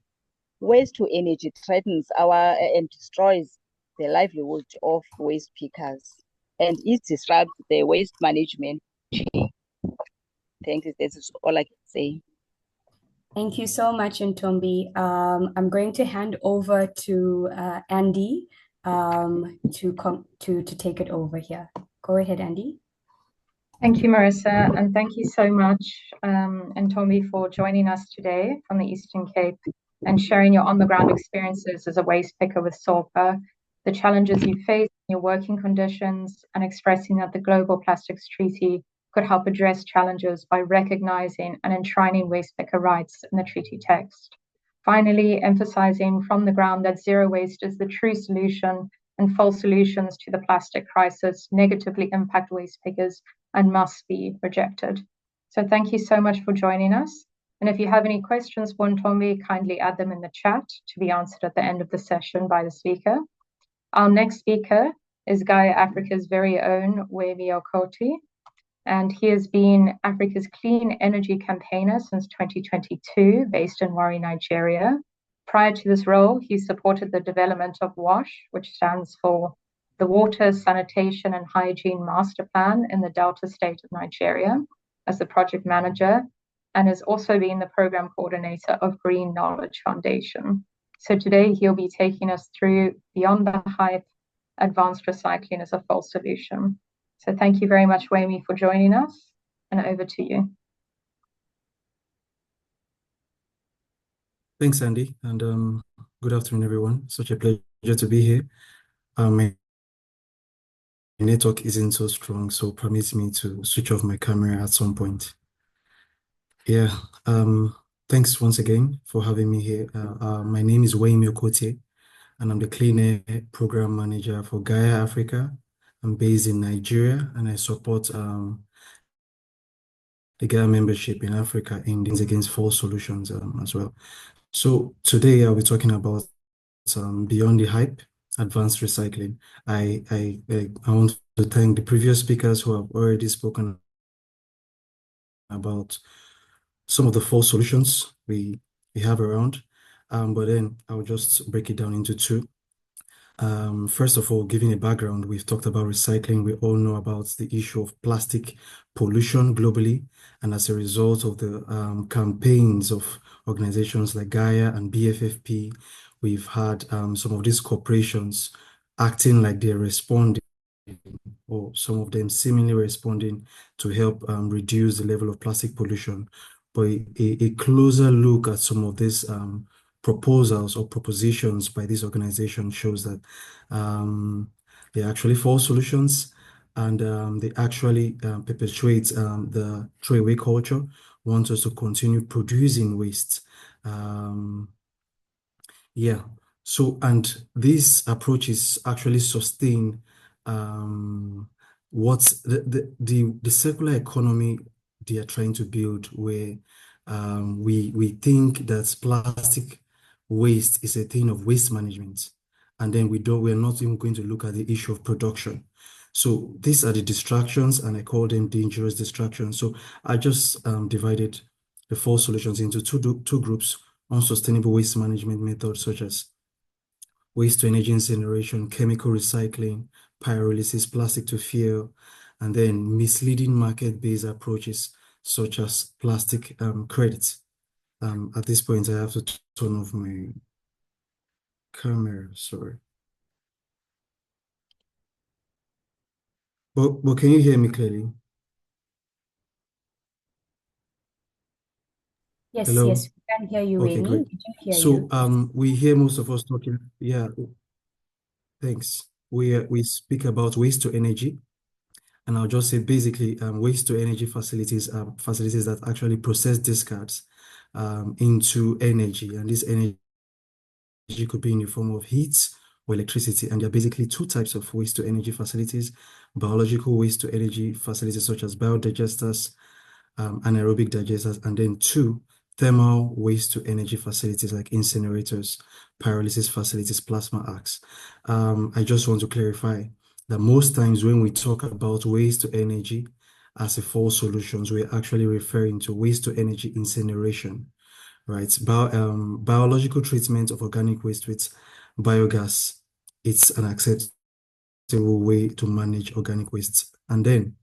Waste to energy threatens and destroys the livelihood of waste pickers, and it disrupts the waste management chain. Thank you. This is all I can say. Thank you so much, Ntombi. I'm going to hand over to Andy to take it over here. Go ahead, Andy. Thank you, Marissa, and thank you so much, Ntombi, for joining us today from the Eastern Cape and sharing your on-the-ground experiences as a waste picker with SORPA, the challenges you face in your working conditions, and expressing that the Global Plastics Treaty could help address challenges by recognizing and enshrining waste picker rights in the treaty text. Finally, emphasizing from the ground that zero waste is the true solution and false solutions to the plastic crisis negatively impact waste pickers and must be rejected. So thank you so much for joining us. And if you have any questions for Ntombi, kindly add them in the chat to be answered at the end of the session by the speaker. Our next speaker is GAIA Africa's very own Wemi Okoti, and he has been Africa's clean energy campaigner since 2022, based in Warri, Nigeria. Prior to this role, he supported the development of WASH, which stands for the Water, Sanitation and Hygiene Master Plan in the Delta State of Nigeria, as the project manager, and has also been the program coordinator of Green Knowledge Foundation. So today he'll be taking us through Beyond the Hype, Advanced Recycling as a False Solution. So thank you very much, Wemi, for joining us, and over to you. Thanks, Andy, and good afternoon, everyone. Such a pleasure to be here. My network isn't so strong, so permit me to switch off my camera at some point. Yeah, Thanks once again for having me here. My name is Wayne Okotie, and I'm the Clean Air Program Manager for GAIA Africa. I'm based in Nigeria, and I support the GAIA membership in Africa in Things Against False Solutions as well. So today I'll be talking about Beyond the Hype, Advanced Recycling. I want to thank the previous speakers who have already spoken about some of the false solutions we have around, but then I'll just break it down into two. First of all, giving a background, we've talked about recycling. We all know about the issue of plastic pollution globally, and as a result of the campaigns of organizations like GAIA and BFFP, we've had some of these corporations acting like they're responding, or some of them seemingly responding to help reduce the level of plastic pollution. But a closer look at some of these proposals or propositions by these organizations shows that they're actually false solutions, and they actually perpetuate the throwaway culture, want us to continue producing waste. Yeah. So, and these approaches actually sustain what's the circular economy they are trying to build, where we think that plastic waste is a thing of waste management, and then we're not even going to look at the issue of production. So these are the distractions, and I call them dangerous distractions. So I just divided the four solutions into two groups: unsustainable waste management methods such as waste to energy incineration, chemical recycling, pyrolysis, plastic to fuel, and then misleading market-based approaches such as plastic credits. At this point, I have to turn off my camera, sorry. But can you hear me clearly? Yes, Hello? yes, we can hear you, Okay, Winnie. great. We do hear So you. Yes. we hear most of us talking. Yeah, thanks. We speak about waste to energy, and I'll just say basically waste to energy facilities are facilities that actually process discards into energy, and this energy could be in the form of heat or electricity. And there are basically two types of waste to energy facilities: biological waste to energy facilities such as biodigesters, anaerobic digesters, and then two, thermal waste to energy facilities like incinerators, pyrolysis facilities, plasma arcs. I just want to clarify that most times when we talk about waste to energy as a false solutions, we're actually referring to waste to energy incineration, right? Biological treatment of organic waste with biogas, it's an acceptable way to manage organic wastes. And then,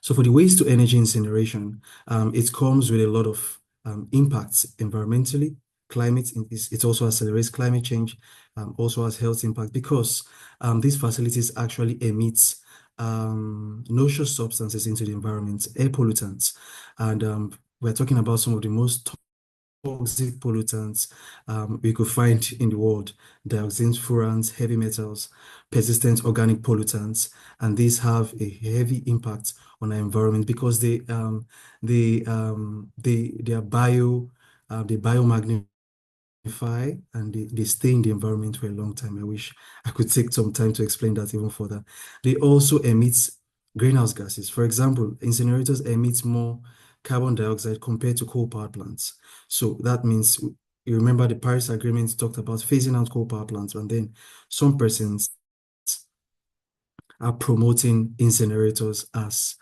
so for the waste to energy incineration, it comes with a lot of impacts environmentally. Climate, it also accelerates climate change, also has health impact, because these facilities actually emit noxious substances into the environment, air pollutants. And we're talking about some of the most toxic pollutants we could find in the world: dioxins, furans, heavy metals, persistent organic pollutants, and these have a heavy impact on our environment because they are they biomagnify, and they stay in the environment for a long time. I wish I could take some time to explain that even further. They also emit greenhouse gases. For example, incinerators emit more carbon dioxide compared to coal power plants. So that means, you remember the Paris Agreement talked about phasing out coal power plants, and then some persons are promoting incinerators as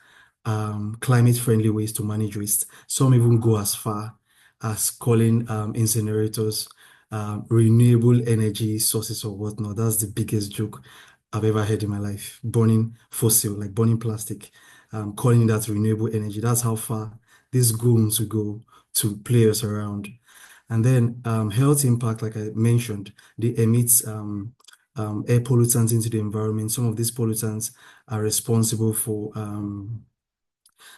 climate-friendly ways to manage waste. Some even go as far as calling incinerators renewable energy sources or whatnot. That's the biggest joke I've ever heard in my life. Burning fossil, like burning plastic, calling that renewable energy. That's how far these goons will go to play us around. And then health impact, like I mentioned, they emit air pollutants into the environment. Some of these pollutants are responsible for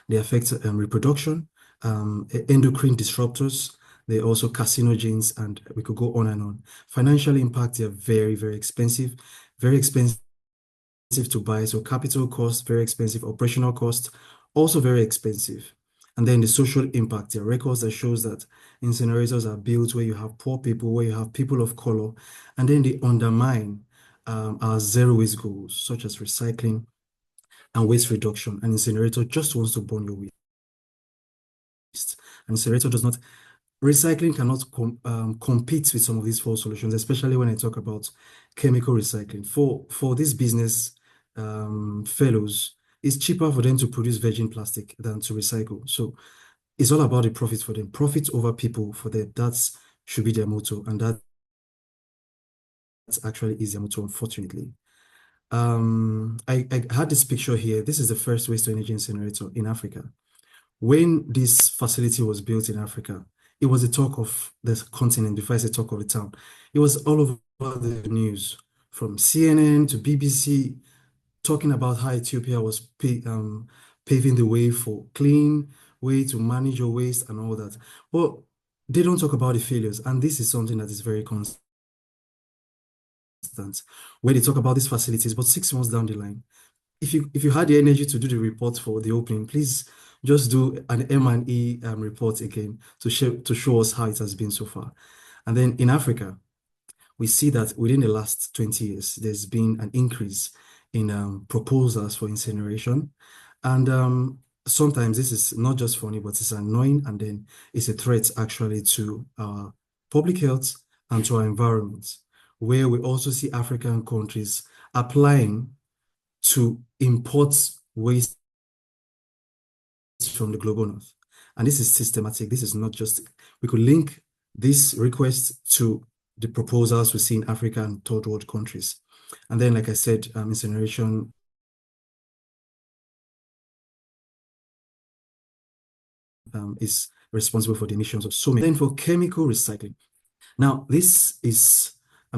they affect reproduction, endocrine disruptors. They're also carcinogens, and we could go on and on. Financial impact, they're very, very expensive to buy. So capital cost, very expensive. Operational cost, also very expensive. And then the social impact, there are records that shows that incinerators are built where you have poor people, where you have people of color, and then they undermine our zero waste goals, such as recycling and waste reduction. An incinerator just wants to burn your waste. An incinerator does not, recycling cannot compete with some of these false solutions, especially when I talk about chemical recycling. For this business fellows, it's cheaper for them to produce virgin plastic than to recycle. So it's all about the profit for them. Profit over people for them. That should be their motto. And that actually is their motto, unfortunately. I had this picture here. This is the first waste to energy incinerator in Africa. When this facility was built in Africa, it was a talk of the continent before it's a talk of the town. It was all over the news, from CNN to BBC, talking about how Ethiopia was paving the way for clean way to manage your waste and all that. Well, they don't talk about the failures, and this is something that is very constant. Where they talk about these facilities, but 6 months down the line, if you had the energy to do the report for the opening, please just do an M&E report again to show us how it has been so far. And then in Africa, we see that within the last 20 years, there's been an increase in proposals for incineration. And sometimes this is not just funny, but it's annoying, and then it's a threat actually to our public health and to our environment, where we also see African countries applying to import waste from the global north. And this is systematic. This is not just, we could link this request to the proposals we see in Africa and third world countries. And then, like I said, incineration is responsible for the emissions of so many. Then for chemical recycling. Now, this is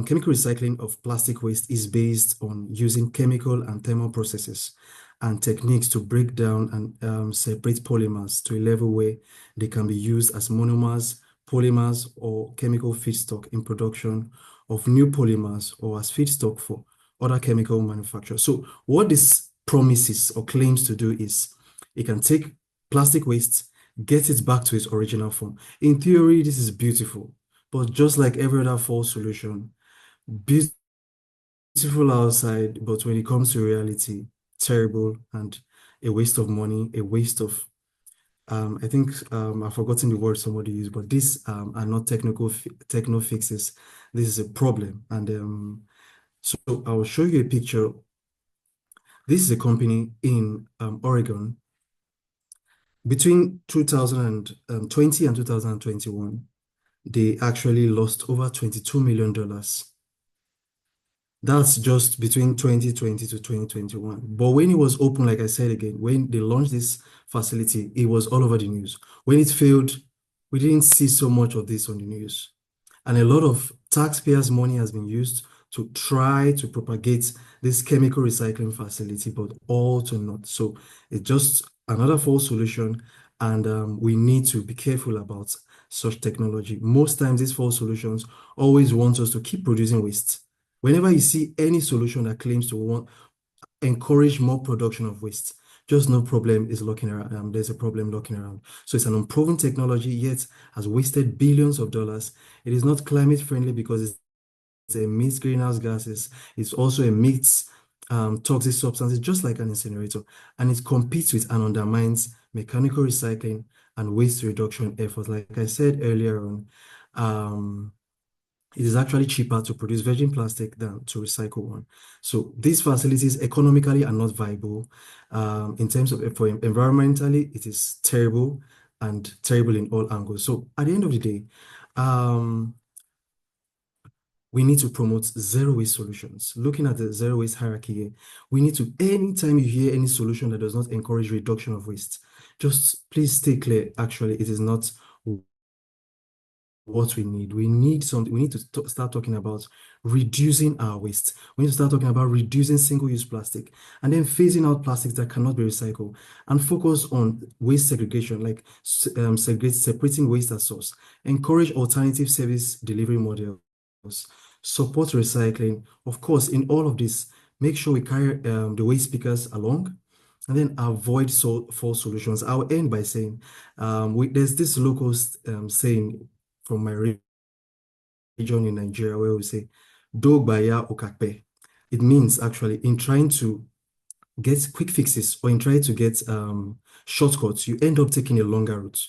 chemical recycling of plastic waste is based on using chemical and thermal processes and techniques to break down and separate polymers to a level where they can be used as monomers, polymers, or chemical feedstock in production of new polymers or as feedstock for other chemical manufacturers. So what this promises or claims to do is it can take plastic waste, get it back to its original form. In theory, this is beautiful, but just like every other false solution, beautiful outside, but when it comes to reality, terrible and a waste of money, a waste of I think I've forgotten the word somebody used, but these are not techno fixes. This is a problem. And so I will show you a picture. This is a company in Oregon. Between 2020 and 2021, they actually lost over $22 million. That's just between 2020 to 2021. But when it was open, like I said again, when they launched this facility, it was all over the news. When it failed, we didn't see so much of this on the news. And a lot of taxpayers' money has been used to try to propagate this chemical recycling facility, but all to naught. So it's just another false solution, and we need to be careful about such technology. Most times, these false solutions always want us to keep producing waste. Whenever you see any solution that claims to encourage more production of waste, just no problem is lurking around. There's a problem lurking around. So it's an unproven technology, yet has wasted billions of dollars. It is not climate friendly because it emits greenhouse gases. It also emits toxic substances, just like an incinerator, and it competes with and undermines mechanical recycling and waste reduction efforts. Like I said earlier on, it is actually cheaper to produce virgin plastic than to recycle one. So these facilities economically are not viable. In terms of for environmentally, it is terrible and terrible in all angles. So at the end of the day, we need to promote zero waste solutions. Looking at the zero waste hierarchy here, we need to, anytime you hear any solution that does not encourage reduction of waste, just please stay clear. Actually, it is not what we need. We need something. We need to start talking about reducing our waste. We need to start talking about reducing single-use plastic and then phasing out plastics that cannot be recycled and focus on waste segregation, like separating waste at source, encourage alternative service delivery models, support recycling. Of course, in all of this, make sure we carry the waste pickers along and then avoid false solutions. I'll end by saying, there's this local saying from my region in Nigeria where we say, "Dogbaya okakpe." It means actually in trying to get quick fixes or in trying to get shortcuts, you end up taking a longer route.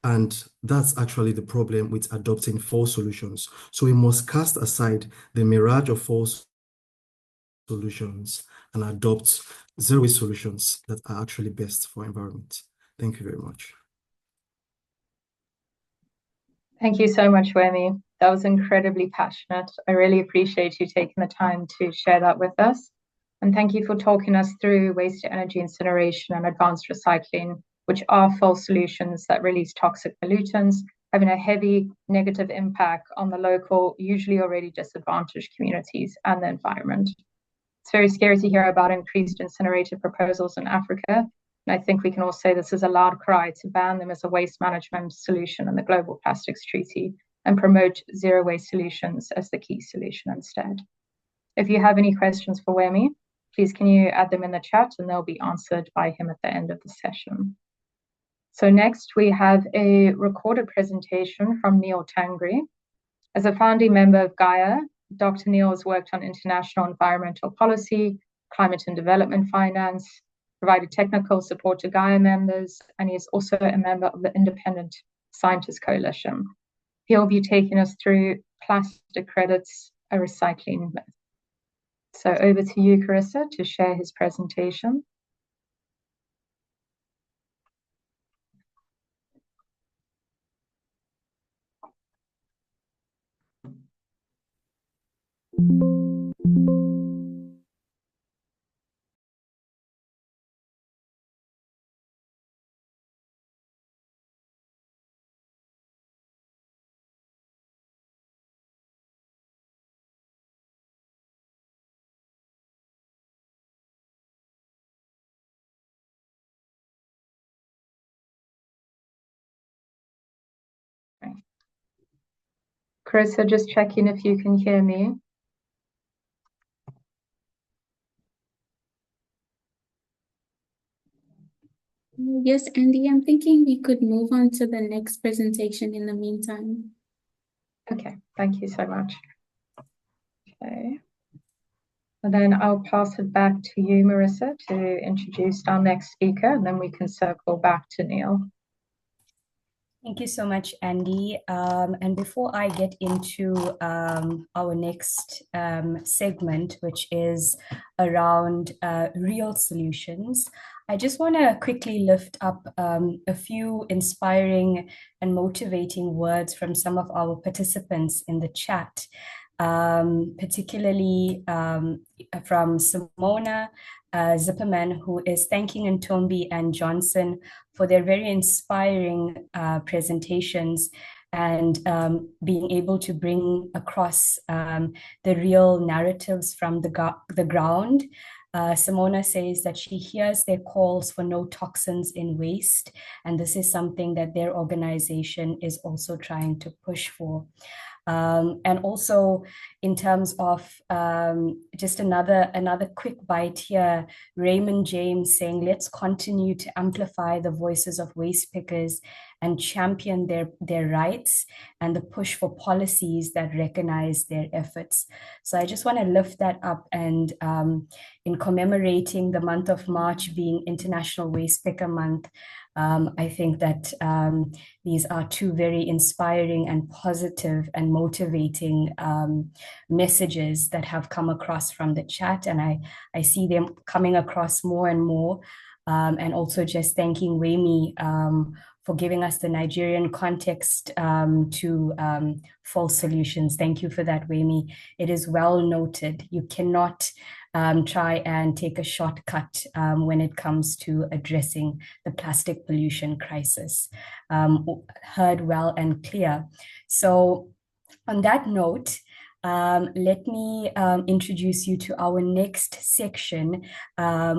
And that's actually the problem with adopting false solutions. So we must cast aside the mirage of false solutions and adopt zero-waste solutions that are actually best for environment. Thank you very much. Thank you so much, Wemi. That was incredibly passionate. I really appreciate you taking the time to share that with us. And thank you for talking us through waste to energy incineration and advanced recycling, which are false solutions that release toxic pollutants, having a heavy negative impact on the local, usually already disadvantaged communities and the environment. It's very scary to hear about increased incinerator proposals in Africa. And I think we can all say this is a loud cry to ban them as a waste management solution in the Global Plastics Treaty and promote zero waste solutions as the key solution instead. If you have any questions for Wemi, please can you add them in the chat and they'll be answered by him at the end of the session. So next we have a recorded presentation from Neil Tangri. As a founding member of GAIA, Dr. Neil has worked on international environmental policy, climate and development finance, provided technical support to GAIA members, and he is also a member of the Independent Scientists Coalition. He'll be taking us through plastic credits, a recycling myth. So over to you, Carissa, to share his presentation. Carissa, just checking if you can hear me. Yes, Andy, I'm thinking we could move on to the next presentation in the meantime. Okay, thank you so much. Okay. And then I'll pass it back to you, Marissa, to introduce our next speaker, and then we can circle back to Neil. Thank you so much, Andy. And before I get into our next segment, which is around real solutions, I just want to quickly lift up a few inspiring and motivating words from some of our participants in the chat, particularly from Simona Zipperman, who is thanking Ntombi and Johnson for their very inspiring presentations and being able to bring across the real narratives from the ground. Simona says that she hears their calls for no toxins in waste, and this is something that their organization is also trying to push for. And also in terms of just another quick bite here, Raymond James saying, let's continue to amplify the voices of waste pickers and champion their rights and the push for policies that recognize their efforts. So I just want to lift that up, and in commemorating the month of March being International Waste Picker Month, I think that these are two very inspiring and positive and motivating messages that have come across from the chat, and I see them coming across more and more. And also just thanking Wemi for giving us the Nigerian context to false solutions. Thank you for that, Wemi. It is well noted. You cannot try and take a shortcut when it comes to addressing the plastic pollution crisis. Heard well and clear. So on that note, let me introduce you to our next section,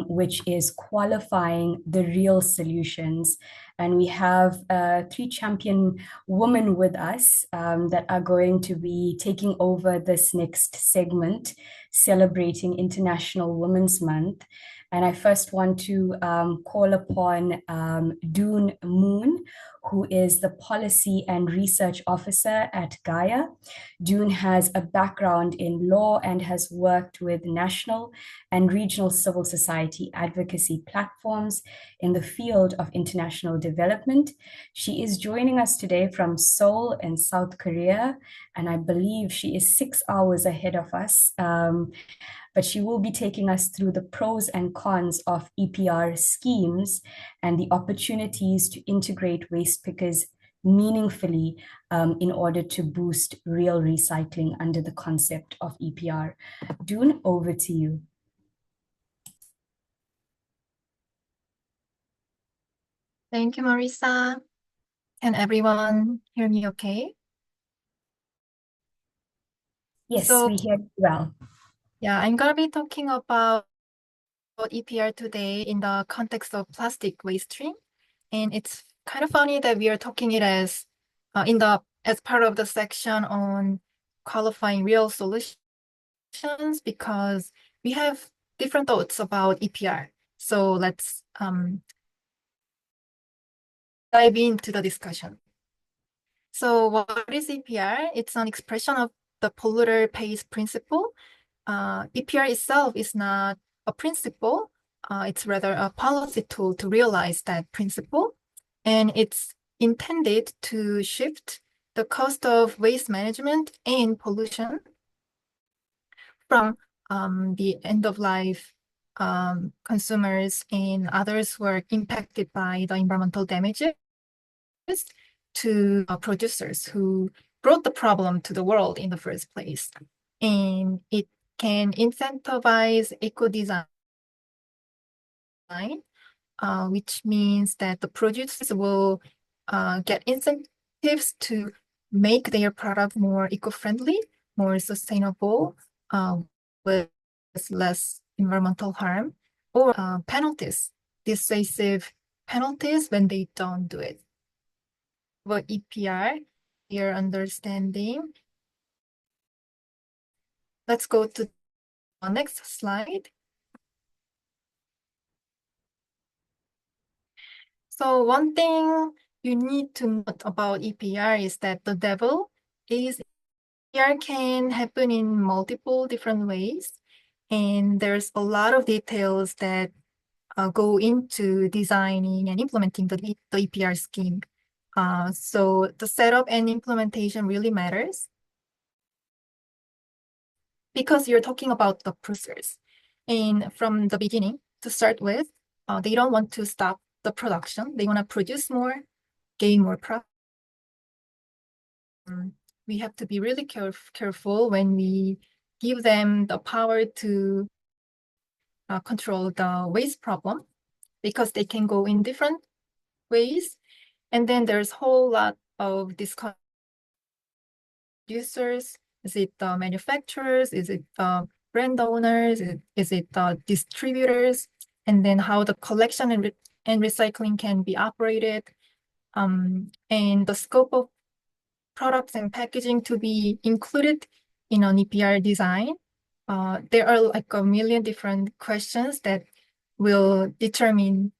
which is qualifying the real solutions. And we have three champion women with us that are going to be taking over this next segment, celebrating International Women's Month. And I first want to call upon Doon Moon, who is the Policy and Research Officer at GAIA. Doon has a background in law and has worked with national and regional civil society advocacy platforms in the field of international development. She is joining us today from Seoul in South Korea, and I believe she is 6 hours ahead of us. But she will be taking us through the pros and cons of EPR schemes and the opportunities to integrate waste pickers meaningfully in order to boost real recycling under the concept of EPR. Doon, over to you. Thank you, Marisa. Can everyone hear me okay? Yes, So, we hear you well. yeah, I'm going to be talking about EPR today in the context of plastic waste stream. And it's kind of funny that we are talking it as part of the section on qualifying real solutions, because we have different thoughts about EPR. So let's dive into the discussion. So what is EPR? It's an expression of the polluter pays principle. EPR itself is not a principle. It's rather a policy tool to realize that principle. And it's intended to shift the cost of waste management and pollution from the end-of-life consumers and others who are impacted by the environmental damages to producers who brought the problem to the world in the first place. And it can incentivize eco-design, which means that the producers will get incentives to make their product more eco-friendly, more sustainable, with less environmental harm, or penalties, dissuasive penalties when they don't do it. For EPR, your understanding. Let's go to the next slide. So one thing you need to note about EPR is that the devil is EPR can happen in multiple different ways. And there's a lot of details that go into designing and implementing the EPR scheme. So the setup and implementation really matters, because you're talking about the producers. And from the beginning, to start with, they don't want to stop the production. They want to produce more, gain more profit. We have to be really careful when we give them the power to control the waste problem, because they can go in different ways. And then there's a whole lot of discussion. Producers, is it the manufacturers? Is it the brand owners? Is it the distributors? And then how the collection and recycling can be operated, and the scope of products and packaging to be included in an EPR design. There are like a million different questions that will determine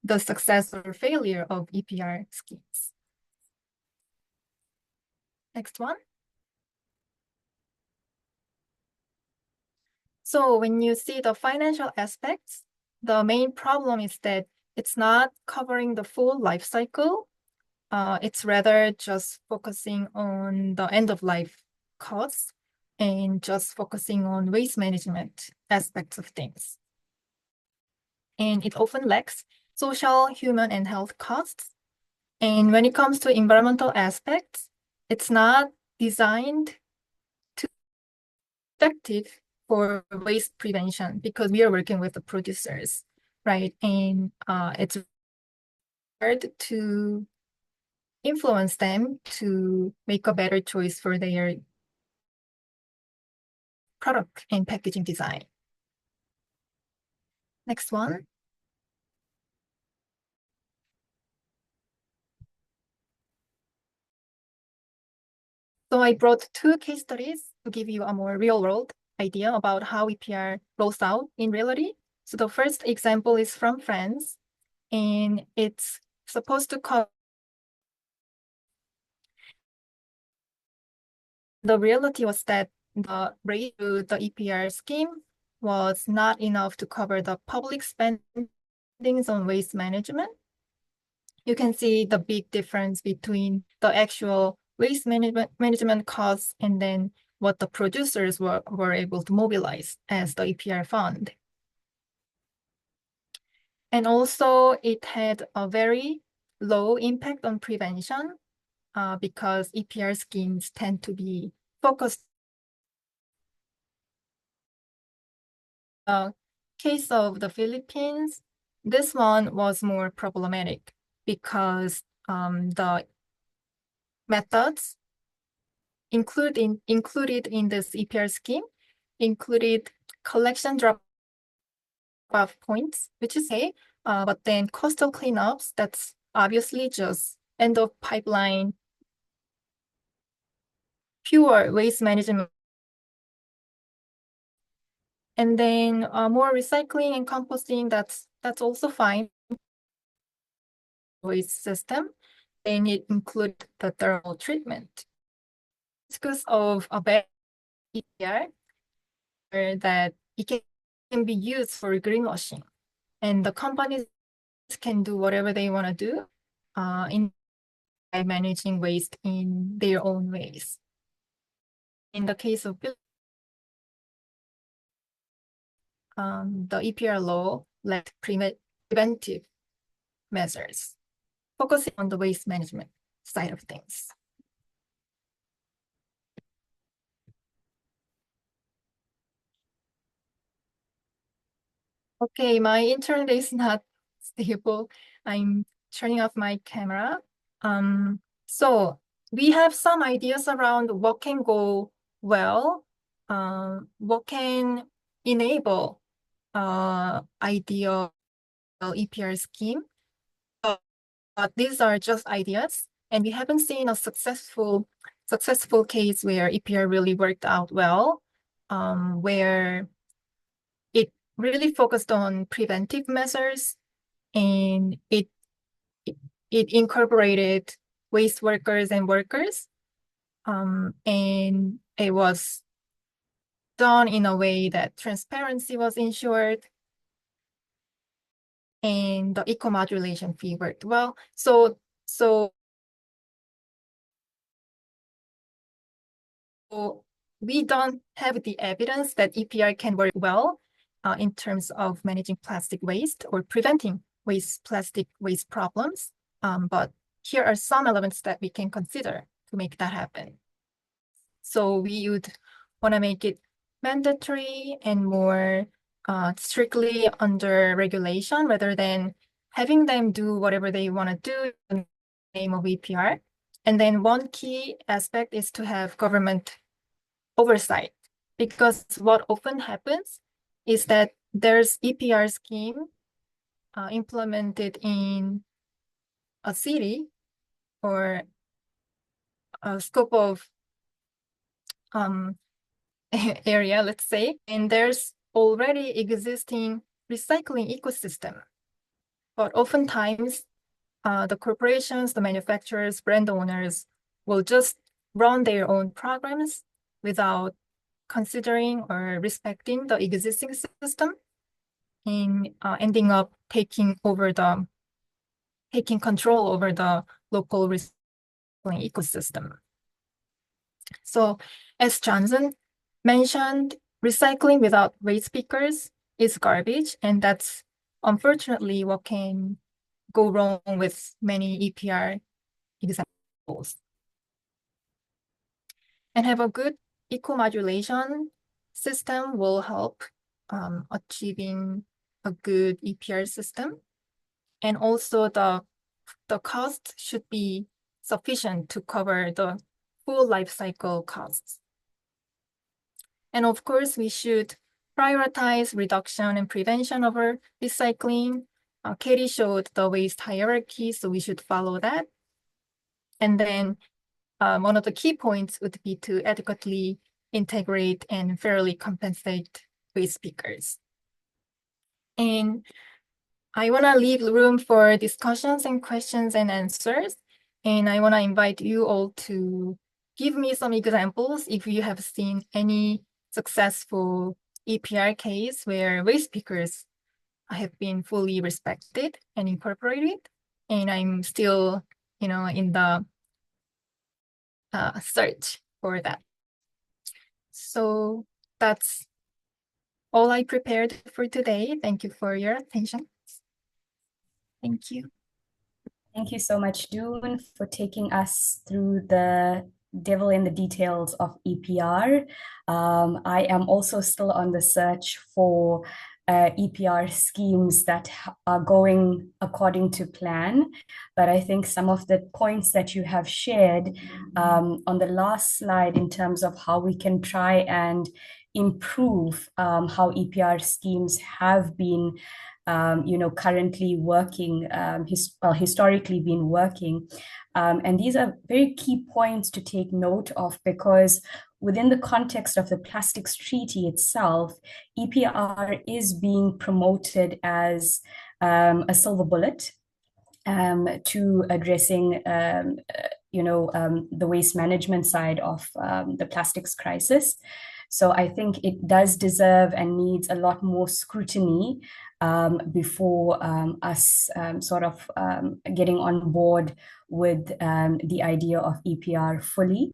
the success or failure of EPR schemes. Next one. So when you see the financial aspects, the main problem is that it's not covering the full life cycle. It's rather just focusing on the end-of-life costs and just focusing on waste management aspects of things. And it often lacks social, human, and health costs. And when it comes to environmental aspects, it's not designed to be effective for waste prevention, because we are working with the producers, right? And it's hard to influence them to make a better choice for their product and packaging design. Next one. So I brought 2 case studies to give you a more real-world idea about how EPR rolls out in reality. So the first example is from France, and it's supposed to cover. The reality was that the rate to the EPR scheme was not enough to cover the public spendings on waste management. You can see the big difference between the actual waste management costs and then what the producers were able to mobilize as the EPR fund. And also it had a very low impact on prevention because EPR schemes tend to be focused. Case of the Philippines, this one was more problematic because the methods included in this EPR scheme included collection drop-off points, which is okay, but then coastal cleanups, that's obviously just end of pipeline, pure waste management. And then more recycling and composting, that's also fine. Waste system, and it includes the thermal treatment. Because of a bad EPR, that it can be used for greenwashing, and the companies can do whatever they want to do by managing waste in their own ways. In the case of the EPR law lacked preventive measures, focusing on the waste management side of things. Okay, my internet is not stable. I'm turning off my camera. So we have some ideas around what can go well, what can enable ideal EPR scheme. But these are just ideas, and we haven't seen a successful case where EPR really worked out well, where it really focused on preventive measures, and it incorporated waste workers and workers, and it was done in a way that transparency was ensured, and the eco-modulation fee worked well. So we don't have the evidence that EPR can work well in terms of managing plastic waste or preventing plastic waste problems. But here are some elements that we can consider to make that happen. So we would want to make it mandatory and more strictly under regulation rather than having them do whatever they want to do in the name of EPR. And then one key aspect is to have government oversight, because what often happens is that there's EPR scheme implemented in a city or a scope of area, let's say, and there's already existing recycling ecosystem. But oftentimes, the corporations, the manufacturers, brand owners will just run their own programs without considering or respecting the existing system, and ending up taking control over the local recycling ecosystem. So as Johnson mentioned, recycling without waste pickers is garbage, and that's unfortunately what can go wrong with many EPR examples. And have a good eco-modulation system will help achieving a good EPR system. And also the cost should be sufficient to cover the full life cycle costs. And of course, we should prioritize reduction and prevention over recycling. Katie showed the waste hierarchy, so we should follow that. And then one of the key points would be to adequately integrate and fairly compensate waste pickers. And I want to leave room for discussions and questions and answers. And I want to invite you all to give me some examples if you have seen any successful EPR case where waste pickers have been fully respected and incorporated. And I'm still, in the search for that. So that's all I prepared for today. Thank you for your attention. Thank you. Thank you so much, Dune, for taking us through the devil in the details of EPR. I am also still on the search for EPR schemes that are going according to plan. But I think some of the points that you have shared on the last slide in terms of how we can try and improve how EPR schemes have been currently working, historically been working. And these are very key points to take note of, because within the context of the Plastics Treaty itself, EPR is being promoted as a silver bullet to addressing the waste management side of the plastics crisis. So I think it does deserve and needs a lot more scrutiny before us getting on board with the idea of EPR fully.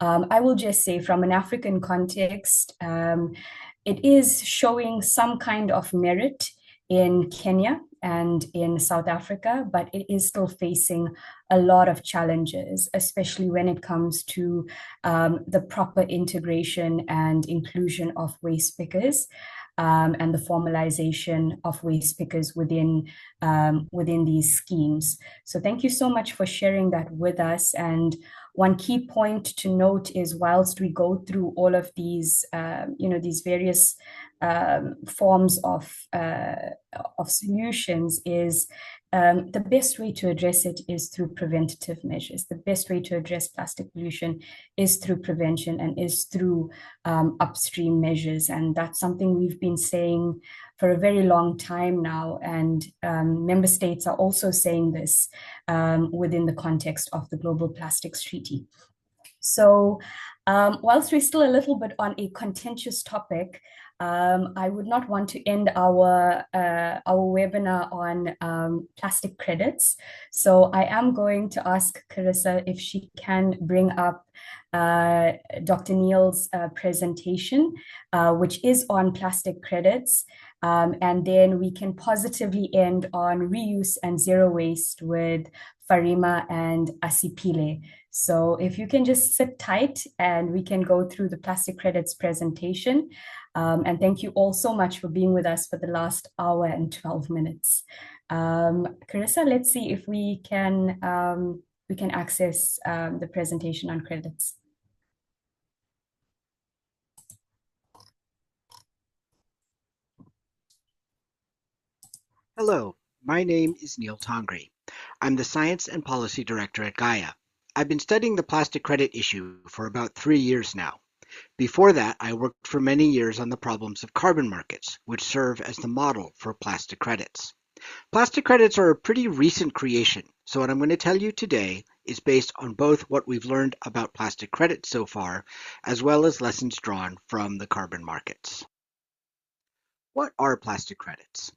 I will just say, from an African context, it is showing some kind of merit in Kenya and in South Africa, but it is still facing a lot of challenges, especially when it comes to the proper integration and inclusion of waste pickers and the formalization of waste pickers within these schemes. So thank you so much for sharing that with us. And one key point to note is, whilst we go through all of these, these various forms of solutions, is the best way to address it is through preventative measures. The best way to address plastic pollution is through prevention and is through upstream measures. And that's something we've been saying for a very long time now. And member states are also saying this within the context of the Global Plastics Treaty. So whilst we're still a little bit on a contentious topic, I would not want to end our webinar on plastic credits. So I am going to ask Carissa if she can bring up Dr. Neil's presentation, which is on plastic credits. And then we can positively end on reuse and zero waste with Farima and Asipile. So if you can just sit tight and we can go through the plastic credits presentation. And thank you all so much for being with us for the last hour and 12 minutes. Carissa, let's see if we can access the presentation on credits. Hello, my name is Neil Tongri. I'm the Science and Policy Director at GAIA. I've been studying the plastic credit issue for about 3 years now. Before that, I worked for many years on the problems of carbon markets, which serve as the model for plastic credits. Plastic credits are a pretty recent creation, so what I'm going to tell you today is based on both what we've learned about plastic credits so far, as well as lessons drawn from the carbon markets. What are plastic credits?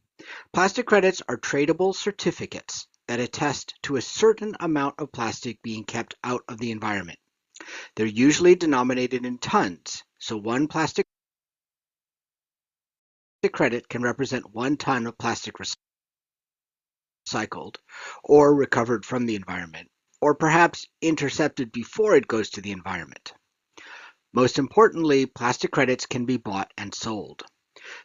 Plastic credits are tradable certificates that attest to a certain amount of plastic being kept out of the environment. They're usually denominated in tons, so one plastic credit can represent 1 ton of plastic recycled or recovered from the environment, or perhaps intercepted before it goes to the environment. Most importantly, plastic credits can be bought and sold.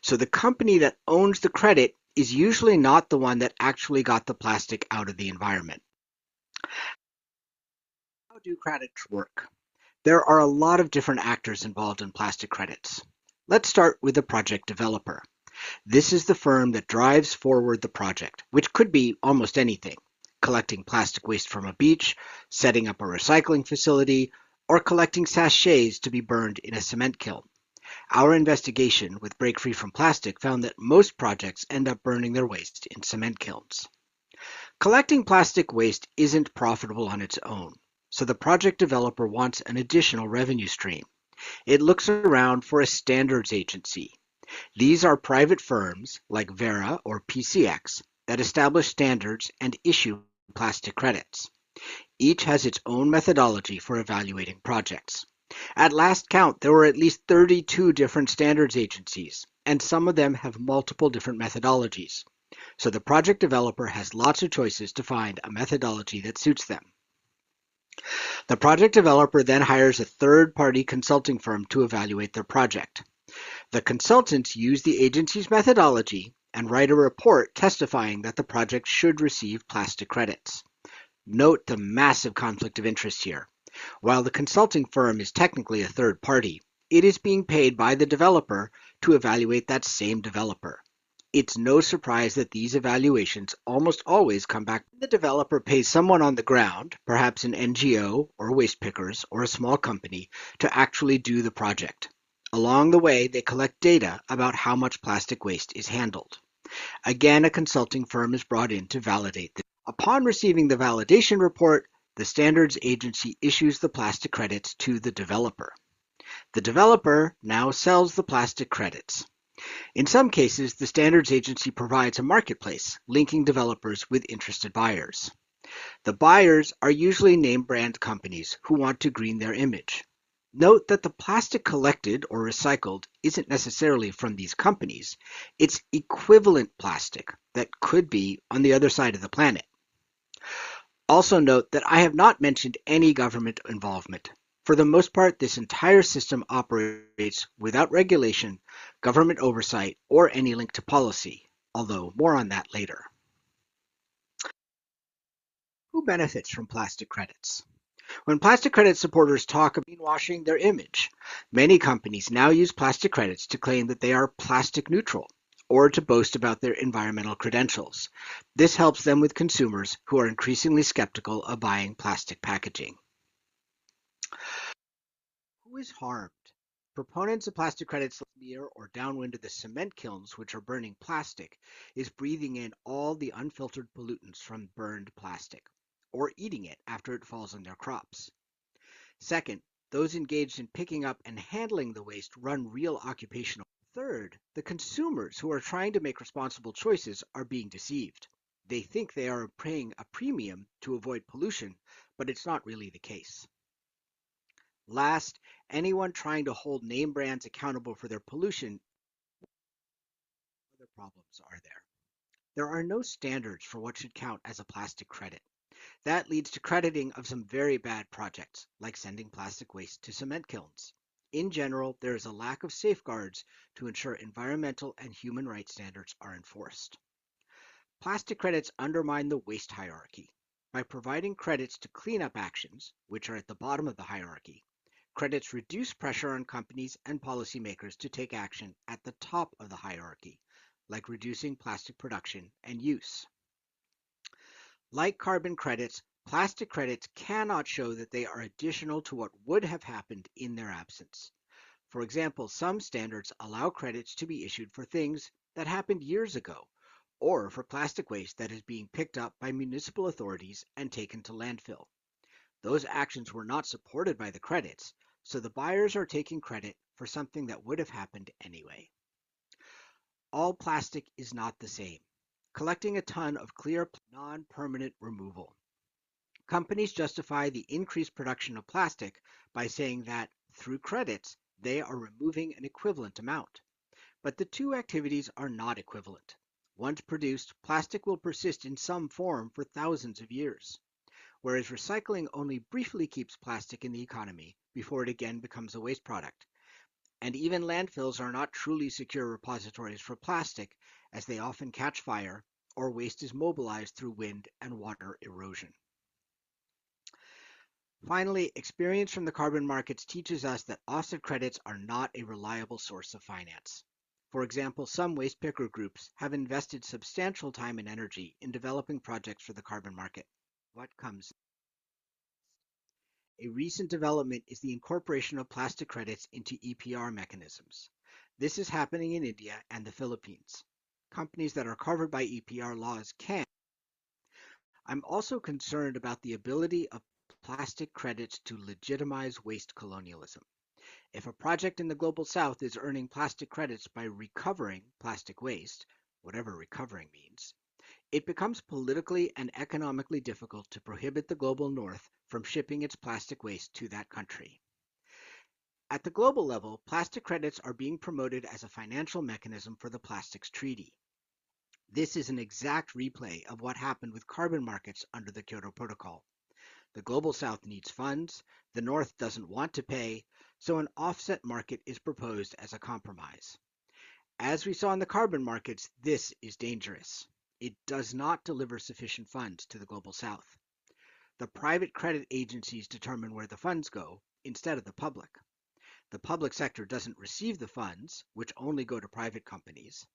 So the company that owns the credit is usually not the one that actually got the plastic out of the environment. How do credits work? There are a lot of different actors involved in plastic credits. Let's start with the project developer. This is the firm that drives forward the project, which could be almost anything: collecting plastic waste from a beach, setting up a recycling facility, or collecting sachets to be burned in a cement kiln. Our investigation with Break Free from Plastic found that most projects end up burning their waste in cement kilns. Collecting plastic waste isn't profitable on its own, so the project developer wants an additional revenue stream. It looks around for a standards agency. These are private firms like Verra or PCX that establish standards and issue plastic credits. Each has its own methodology for evaluating projects. At last count, there were at least 32 different standards agencies, and some of them have multiple different methodologies. So the project developer has lots of choices to find a methodology that suits them. The project developer then hires a third-party consulting firm to evaluate their project. The consultants use the agency's methodology and write a report testifying that the project should receive plastic credits. Note the massive conflict of interest here. While the consulting firm is technically a third party, it is being paid by the developer to evaluate that same developer. It's no surprise that these evaluations almost always come back. The developer pays someone on the ground, perhaps an NGO or waste pickers or a small company, to actually do the project. Along the way, they collect data about how much plastic waste is handled. Again, a consulting firm is brought in to validate this. Upon receiving the validation report, the standards agency issues the plastic credits to the developer. The developer now sells the plastic credits. In some cases, the standards agency provides a marketplace linking developers with interested buyers. The buyers are usually name brand companies who want to green their image. Note that the plastic collected or recycled isn't necessarily from these companies. It's equivalent plastic that could be on the other side of the planet. Also note that I have not mentioned any government involvement. For the most part, this entire system operates without regulation, government oversight, or any link to policy, although more on that later. Who benefits from plastic credits? When plastic credit supporters talk of greenwashing their image, many companies now use plastic credits to claim that they are plastic neutral or to boast about their environmental credentials. This helps them with consumers who are increasingly skeptical of buying plastic packaging. Who is harmed? Proponents of plastic credits near or downwind of the cement kilns which are burning plastic is breathing in all the unfiltered pollutants from burned plastic, or eating it after it falls on their crops. Second, those engaged in picking up and handling the waste run real occupational. Third, the consumers who are trying to make responsible choices are being deceived. They think they are paying a premium to avoid pollution, but it's not really the case. Last, anyone trying to hold name brands accountable for their pollution, other problems are there. There are no standards for what should count as a plastic credit. That leads to crediting of some very bad projects, like sending plastic waste to cement kilns. In general, there is a lack of safeguards to ensure environmental and human rights standards are enforced. Plastic credits undermine the waste hierarchy. By providing credits to cleanup actions, which are at the bottom of the hierarchy, credits reduce pressure on companies and policymakers to take action at the top of the hierarchy, like reducing plastic production and use. Like carbon credits, plastic credits cannot show that they are additional to what would have happened in their absence. For example, some standards allow credits to be issued for things that happened years ago, or for plastic waste that is being picked up by municipal authorities and taken to landfill. Those actions were not supported by the credits, so the buyers are taking credit for something that would have happened anyway. All plastic is not the same. Collecting a ton of clear non-permanent removal. Companies justify the increased production of plastic by saying that, through credits, they are removing an equivalent amount. But the two activities are not equivalent. Once produced, plastic will persist in some form for thousands of years, whereas recycling only briefly keeps plastic in the economy before it again becomes a waste product. And even landfills are not truly secure repositories for plastic, as they often catch fire or waste is mobilized through wind and water erosion. Finally, experience from the carbon markets teaches us that offset credits are not a reliable source of finance. For example, some waste picker groups have invested substantial time and energy in developing projects for the carbon market. What comes? A recent development is the incorporation of plastic credits into EPR mechanisms. This is happening in India and the Philippines. Companies that are covered by EPR laws can. I'm also concerned about the ability of plastic credits to legitimize waste colonialism. If a project in the Global South is earning plastic credits by recovering plastic waste, whatever recovering means, it becomes politically and economically difficult to prohibit the Global North from shipping its plastic waste to that country. At the global level, plastic credits are being promoted as a financial mechanism for the Plastics Treaty. This is an exact replay of what happened with carbon markets under the Kyoto Protocol. The Global South needs funds, the North doesn't want to pay, so an offset market is proposed as a compromise. As we saw in the carbon markets, this is dangerous. It does not deliver sufficient funds to the Global South. The private credit agencies determine where the funds go instead of the public. The public sector doesn't receive the funds, which only go to private companies.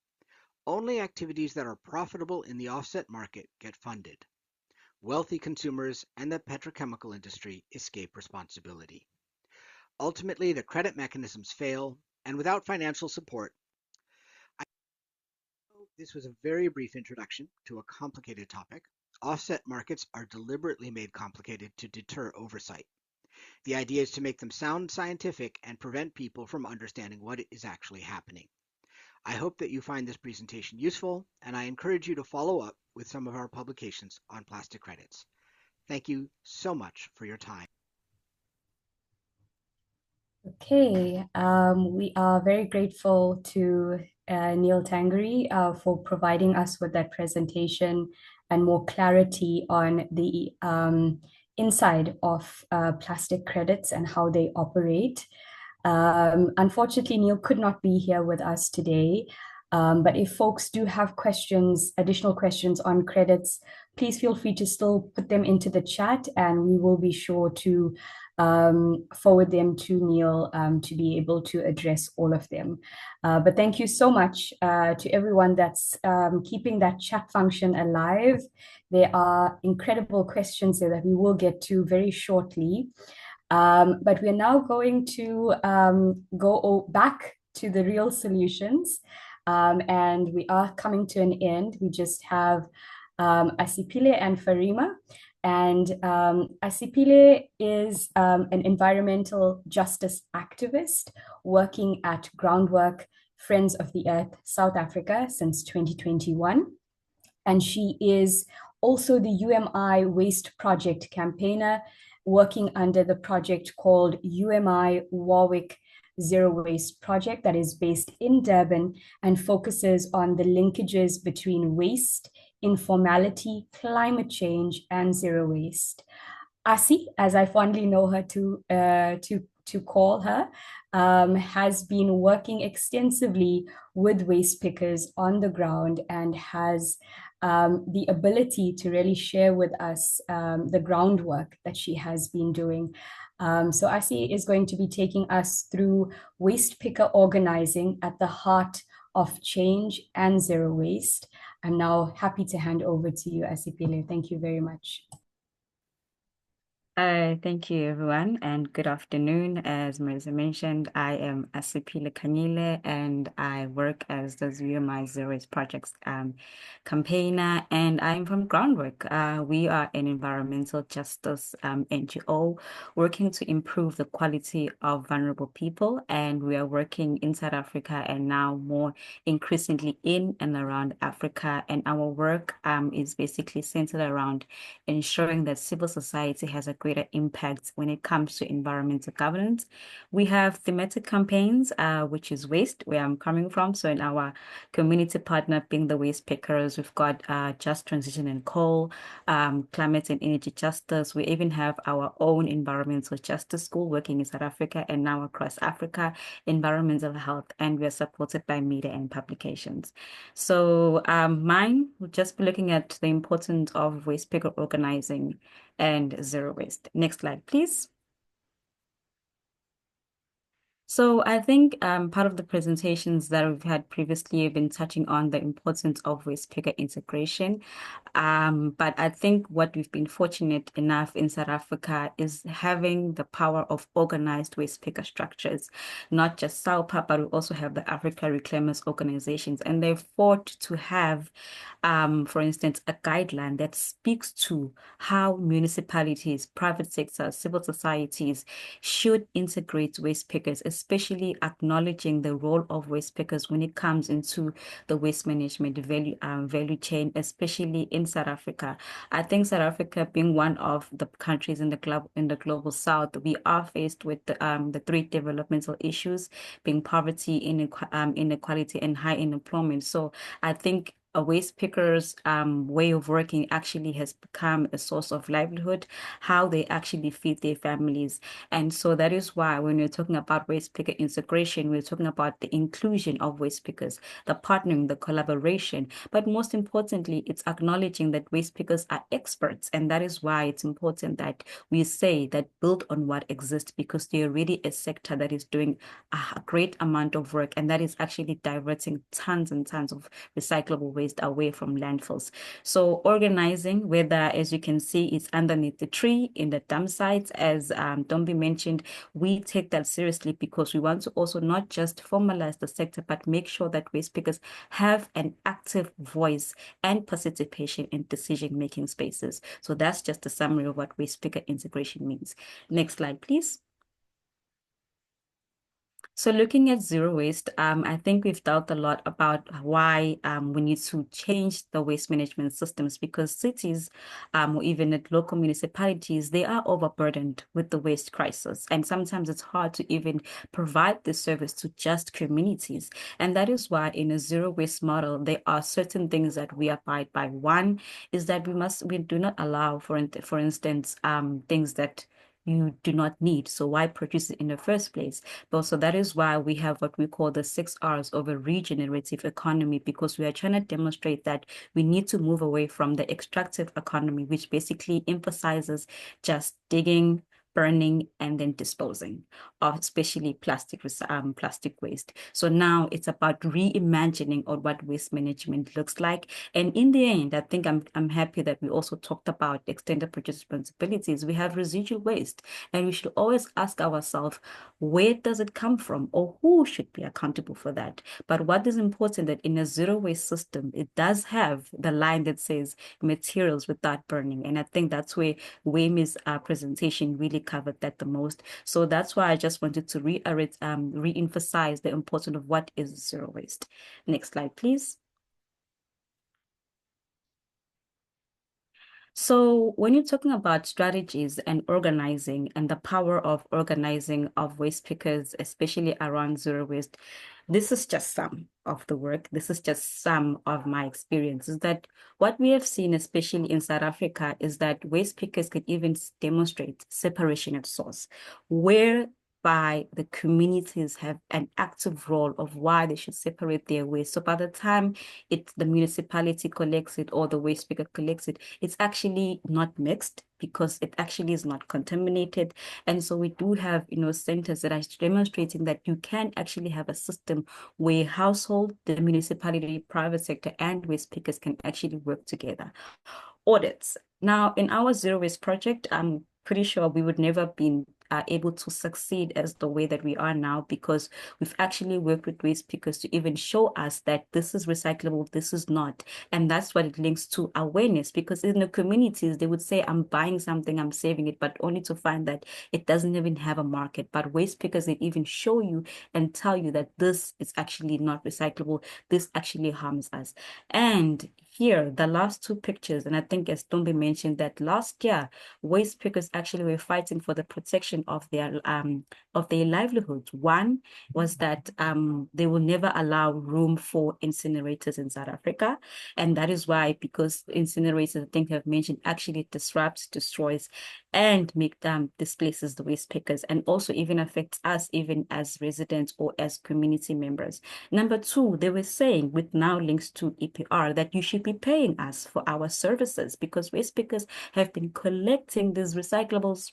Only activities that are profitable in the offset market get funded. Wealthy consumers and the petrochemical industry escape responsibility. Ultimately, the credit mechanisms fail, and without financial support, this was a very brief introduction to a complicated topic. Offset markets are deliberately made complicated to deter oversight. The idea is to make them sound scientific and prevent people from understanding what is actually happening. I hope that you find this presentation useful, and I encourage you to follow up with some of our publications on plastic credits. Thank you so much for your time. Okay, we are very grateful to Neil Tangri for providing us with that presentation and more clarity on the inside of plastic credits and how they operate. Unfortunately, Neil could not be here with us today, but if folks do have questions, additional questions on credits, please feel free to still put them into the chat, and we will be sure to forward them to Neil to be able to address all of them. But thank you so much to everyone that's keeping that chat function alive. There are incredible questions there that we will get to very shortly. But we're now going to go back to the real solutions. And we are coming to an end. We just have Asipile and Farima. And Asipile is an environmental justice activist working at Groundwork Friends of the Earth South Africa since 2021. And she is also the UMI Waste Project campaigner, working under the project called UMI Warwick Zero Waste Project that is based in Durban and focuses on the linkages between waste, informality, climate change, and zero waste. Asi, as I fondly know her to call her, has been working extensively with waste pickers on the ground and has the ability to really share with us the groundwork that she has been doing. So Asi is going to be taking us through waste picker organizing at the heart of change and zero waste. I'm now happy to hand over to you, Asipile. Thank you very much. Thank you, everyone, and good afternoon. As Marisa mentioned, I am Asipile Kanyile, and I work as the UMI Zero Waste Projects campaigner, and I'm from Groundwork. We are an environmental justice NGO working to improve the quality of vulnerable people, and we are working in South Africa and now more increasingly in and around Africa. And our work is basically centered around ensuring that civil society has a greater impact when it comes to environmental governance. We have thematic campaigns, which is waste, where I'm coming from. So in our community partner being the waste pickers, we've got just transition and coal, climate and energy justice. We even have our own environmental justice school working in South Africa and now across Africa, environmental health, and we are supported by media and publications. So mine will just be looking at the importance of waste picker organizing and zero waste. Next slide, please. So I think part of the presentations that we've had previously have been touching on the importance of waste picker integration. But I think what we've been fortunate enough in South Africa is having the power of organized waste picker structures, not just SAUPA, but we also have the Africa Reclaimers organizations, and they've fought to have, for instance, a guideline that speaks to how municipalities, private sector, civil societies should integrate waste pickers, especially acknowledging the role of waste pickers when it comes into the waste management value chain, especially in South Africa. I think South Africa, being one of the countries in the global South, we are faced with the three developmental issues, being poverty, inequality, and high unemployment. So I think a waste picker's way of working actually has become a source of livelihood, how they actually feed their families. And so that is why when we're talking about waste picker integration, we're talking about the inclusion of waste pickers, the partnering, the collaboration. But most importantly, it's acknowledging that waste pickers are experts. And that is why it's important that we say that build on what exists, because they're already a sector that is doing a great amount of work, and that is actually diverting tons and tons of recyclable waste away from landfills. So organizing, whether, as you can see, it's underneath the tree in the dump sites, as Dombi mentioned, we take that seriously because we want to also not just formalize the sector, but make sure that waste pickers have an active voice and participation in decision-making spaces. So that's just a summary of what waste picker integration means. Next slide, please. So looking at zero waste, I think we've talked a lot about why we need to change the waste management systems, because cities or even at local municipalities, they are overburdened with the waste crisis. And sometimes it's hard to even provide this service to just communities. And that is why in a zero waste model, there are certain things that we abide by. One is that we do not allow, for instance, things that you do not need. So why produce it in the first place? But so that is why we have what we call the 6 R's of a regenerative economy, because we are trying to demonstrate that we need to move away from the extractive economy, which basically emphasizes just digging, burning, and then disposing of especially plastic waste. So now it's about reimagining of what waste management looks like. And in the end, I think I'm happy that we also talked about extended producer responsibilities. We have residual waste, and we should always ask ourselves, where does it come from, or who should be accountable for that? But what is important that in a zero waste system, it does have the line that says materials without burning. And I think that's where Wayme's presentation really covered that the most. So that's why I just wanted to re-emphasize the importance of what is zero waste. Next slide, please. So when you're talking about strategies and organizing and the power of organizing of waste pickers, especially around zero waste, this is just some of the work. This is just some of my experiences, that what we have seen, especially in South Africa, is that waste pickers could even demonstrate separation at source, whereby the communities have an active role of why they should separate their waste. So by the time the municipality collects it or the waste picker collects it, it's actually not mixed, because it actually is not contaminated. And so we do have, centers that are demonstrating that you can actually have a system where household, the municipality, private sector, and waste pickers can actually work together. Audits. Now, in our zero waste project, I'm pretty sure we would never been able to succeed as the way that we are now, because we've actually worked with waste pickers to even show us that this is recyclable, this is not. And that's what it links to awareness, because in the communities, they would say, I'm buying something, I'm saving it, but only to find that it doesn't even have a market. But waste pickers, they even show you and tell you that this is actually not recyclable, this actually harms us. And here, the last two pictures, and I think as Tombi mentioned that last year, waste pickers actually were fighting for the protection of their livelihoods. One was that they will never allow room for incinerators in South Africa, and that is why, because incinerators, I think I've mentioned, actually disrupts, destroys, and displaces the waste pickers, and also even affects us even as residents or as community members. Number two, they were saying, with now links to EPR, that you should be paying us for our services, because waste pickers have been collecting these recyclables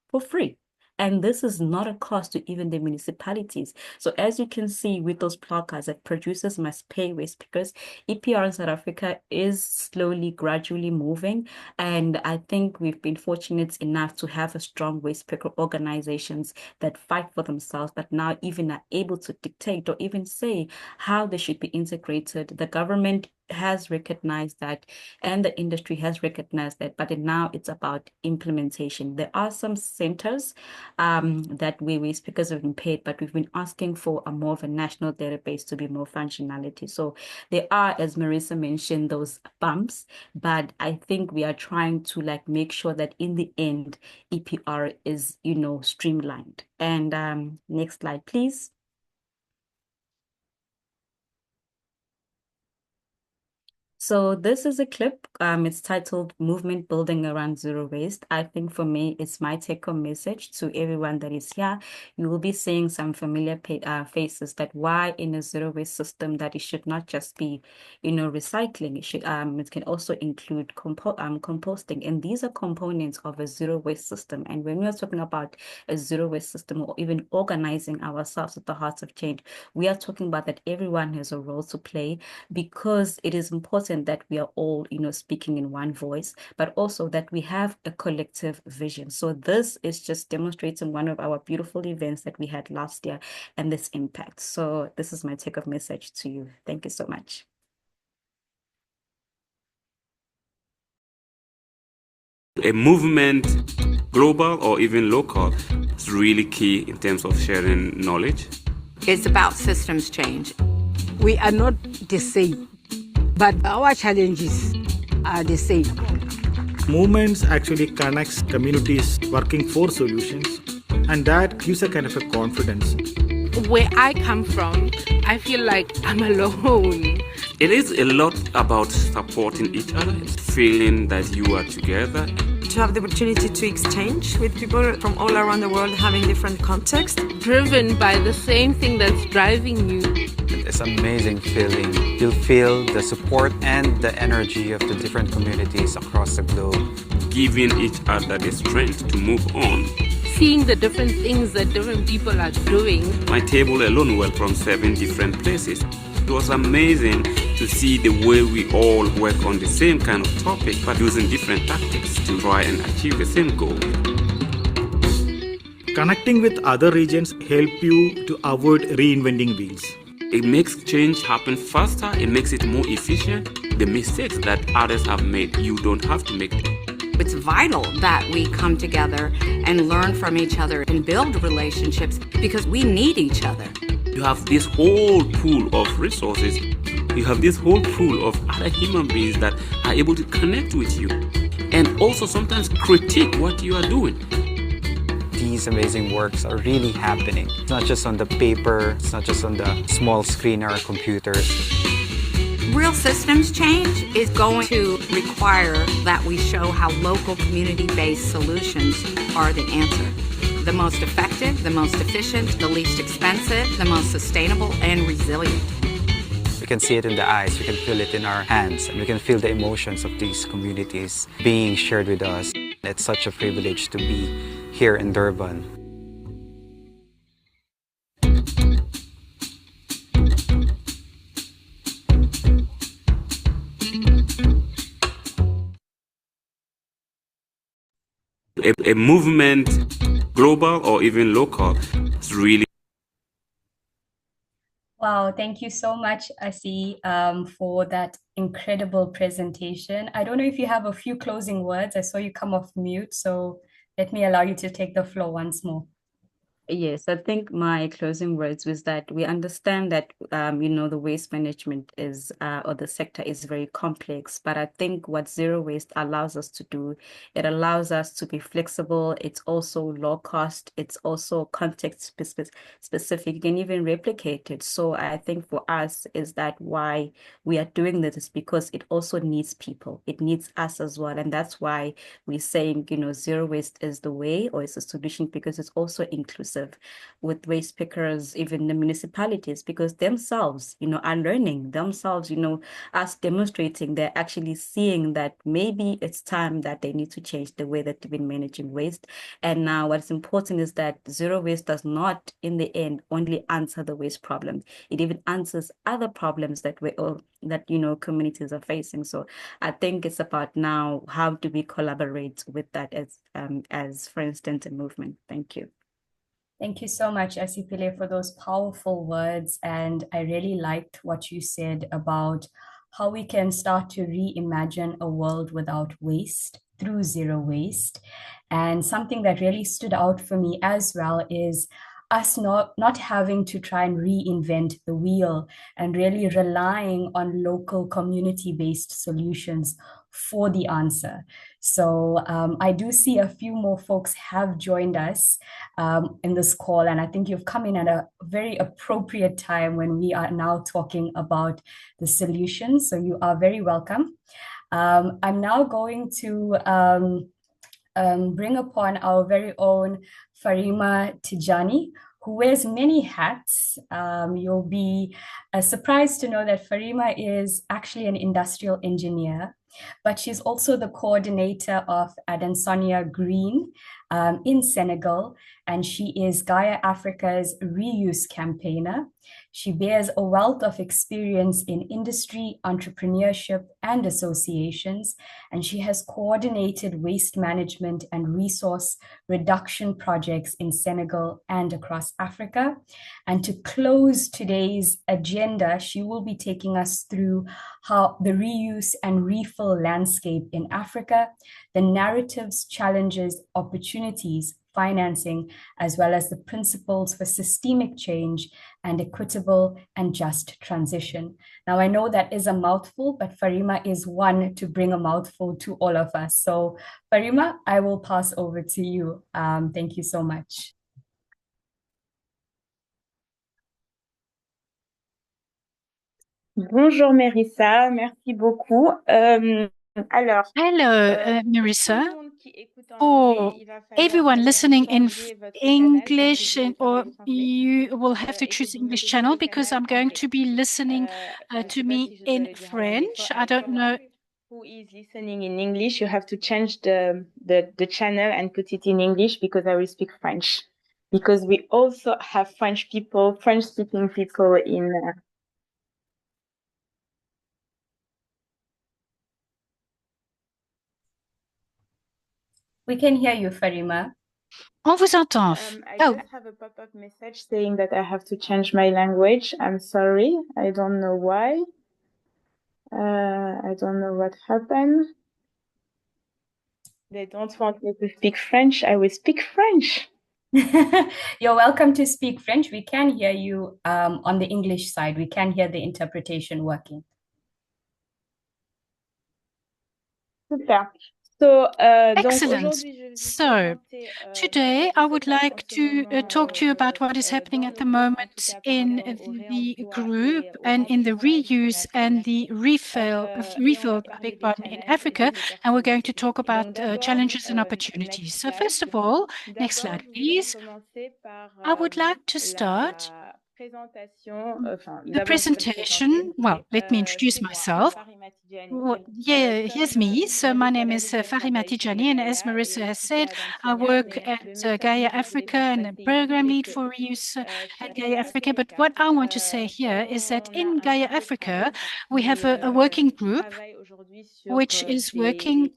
for free. And this is not a cost to even the municipalities. So as you can see with those placards that producers must pay waste pickers, EPR in South Africa is slowly, gradually moving. And I think we've been fortunate enough to have a strong waste picker organizations that fight for themselves, but now even are able to dictate or even say how they should be integrated. The government has recognized that and the industry has recognized that, but now it's about implementation. There are some centers that waste pickers have been paid, but we've been asking for a more of a national database to be more functionality. So there are, as Marissa mentioned, those bumps, but I think we are trying to like make sure that in the end, EPR is, streamlined. And next slide, please. So this is a clip. It's titled Movement Building Around Zero Waste. I think for me, it's my take-home message to everyone that is here. You will be seeing some familiar faces that why in a zero waste system that it should not just be, recycling. It can also include composting. And these are components of a zero waste system. And when we are talking about a zero waste system or even organizing ourselves at the heart of change, we are talking about that everyone has a role to play, because it is important that we are all, speaking in one voice, but also that we have a collective vision. So this is just demonstrating one of our beautiful events that we had last year and this impact. So this is my take-home message to you. Thank you so much. A movement, global or even local, is really key in terms of sharing knowledge. It's about systems change. We are not the same, but our challenges are the same. Movements actually connects communities working for solutions, and that gives a kind of a confidence. Where I come from, I feel like I'm alone. It is a lot about supporting each other, feeling that you are together. To have the opportunity to exchange with people from all around the world having different contexts. Driven by the same thing that's driving you. It's an amazing feeling. You'll feel the support and the energy of the different communities across the globe. Giving each other the strength to move on. Seeing the different things that different people are doing. My table alone was from 7 different places. It was amazing to see the way we all work on the same kind of topic, but using different tactics to try and achieve the same goal. Connecting with other regions help you to avoid reinventing wheels. It makes change happen faster, it makes it more efficient. The mistakes that others have made, you don't have to make them. It's vital that we come together and learn from each other and build relationships because we need each other. You have this whole pool of resources. You have this whole pool of other human beings that are able to connect with you and also sometimes critique what you are doing. These amazing works are really happening. It's not just on the paper, it's not just on the small screen or computers. Real systems change is going to require that we show how local community-based solutions are the answer. The most effective, the most efficient, the least expensive, the most sustainable and resilient. We can see it in the eyes, we can feel it in our hands, and we can feel the emotions of these communities being shared with us. It's such a privilege to be here in Durban. A movement, global or even local, is really. Wow, thank you so much, Asi, for that incredible presentation. I don't know if you have a few closing words. I saw you come off mute, so let me allow you to take the floor once more. Yes, I think my closing words was that we understand that, the waste management is, or the sector is very complex, but I think what zero waste allows us to do, it allows us to be flexible. It's also low cost. It's also context specific. You can even replicate it. So I think for us is that why we are doing this is because it also needs people. It needs us as well. And that's why we're saying, zero waste is the way or it's a solution because it's also inclusive. inclusive with waste pickers, even the municipalities, because themselves, are learning themselves, us demonstrating, they're actually seeing that maybe it's time that they need to change the way that they've been managing waste. And now what's important is that zero waste does not, in the end, only answer the waste problem. It even answers other problems that communities are facing. So I think it's about now, how do we collaborate with that as for instance, a movement. Thank you. Thank you so much, Asipile, for those powerful words. And I really liked what you said about how we can start to reimagine a world without waste through zero waste. And something that really stood out for me as well is us not having to try and reinvent the wheel and really relying on local community-based solutions for the answer. So I do see a few more folks have joined us in this call, and I think you've come in at a very appropriate time when we are now talking about the solutions. So you are very welcome. I'm now going to bring upon our very own Farima Tijani, who wears many hats. You'll be surprised to know that Farima is actually an industrial engineer, but she's also the coordinator of Adansonia Green in Senegal, and she is GAIA Africa's reuse campaigner. She bears a wealth of experience in industry, entrepreneurship, and associations, and she has coordinated waste management and resource reduction projects in Senegal and across Africa. And to close today's agenda, she will be taking us through how the reuse and refill landscape in Africa, the narratives, challenges, opportunities, financing, as well as the principles for systemic change and equitable and just transition. Now, I know that is a mouthful, but Farima is one to bring a mouthful to all of us. So Farima, I will pass over to you. Thank you so much. Bonjour Mérissa, merci beaucoup. Hello, Marissa. For everyone listening in English, or you will have to choose English channel because I'm going to be listening to me in French. I don't know who is listening in English. You have to change the channel and put it in English because I will speak French. Because we also have French-speaking people in. We can hear you, Farima. On vous entend. I just have a pop-up message saying that I have to change my language. I'm sorry. I don't know why. I don't know what happened. They don't want me to speak French. I will speak French. You're welcome to speak French. We can hear you on the English side. We can hear the interpretation working. Super. So, excellent. So today I would like to talk to you about what is happening at the moment in the group and in the reuse and the refill, in Africa, and we're going to talk about challenges and opportunities. So first of all, next slide, please. I would like to start the presentation. Well, let me introduce myself. Well, yeah, here's me. So my name is Farima Tijani, and as Marissa has said, I work at GAIA Africa and I'm program lead for reuse at GAIA Africa. But what I want to say here is that in GAIA Africa, we have a working group which is working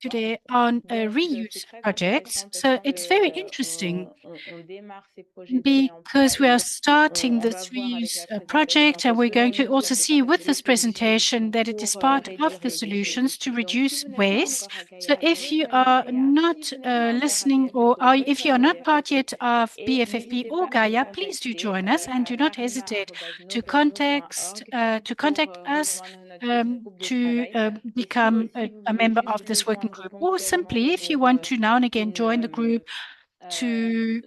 today on reuse projects. So it's very interesting because we are starting this reuse project, and we're going to also see with this presentation that it is part of the solutions to reduce waste. So if you are not listening, or if you are not part yet of BFFP or GAIA, please do join us and do not hesitate to contact us to become a member of this working group, or simply if you want to now and again join the group to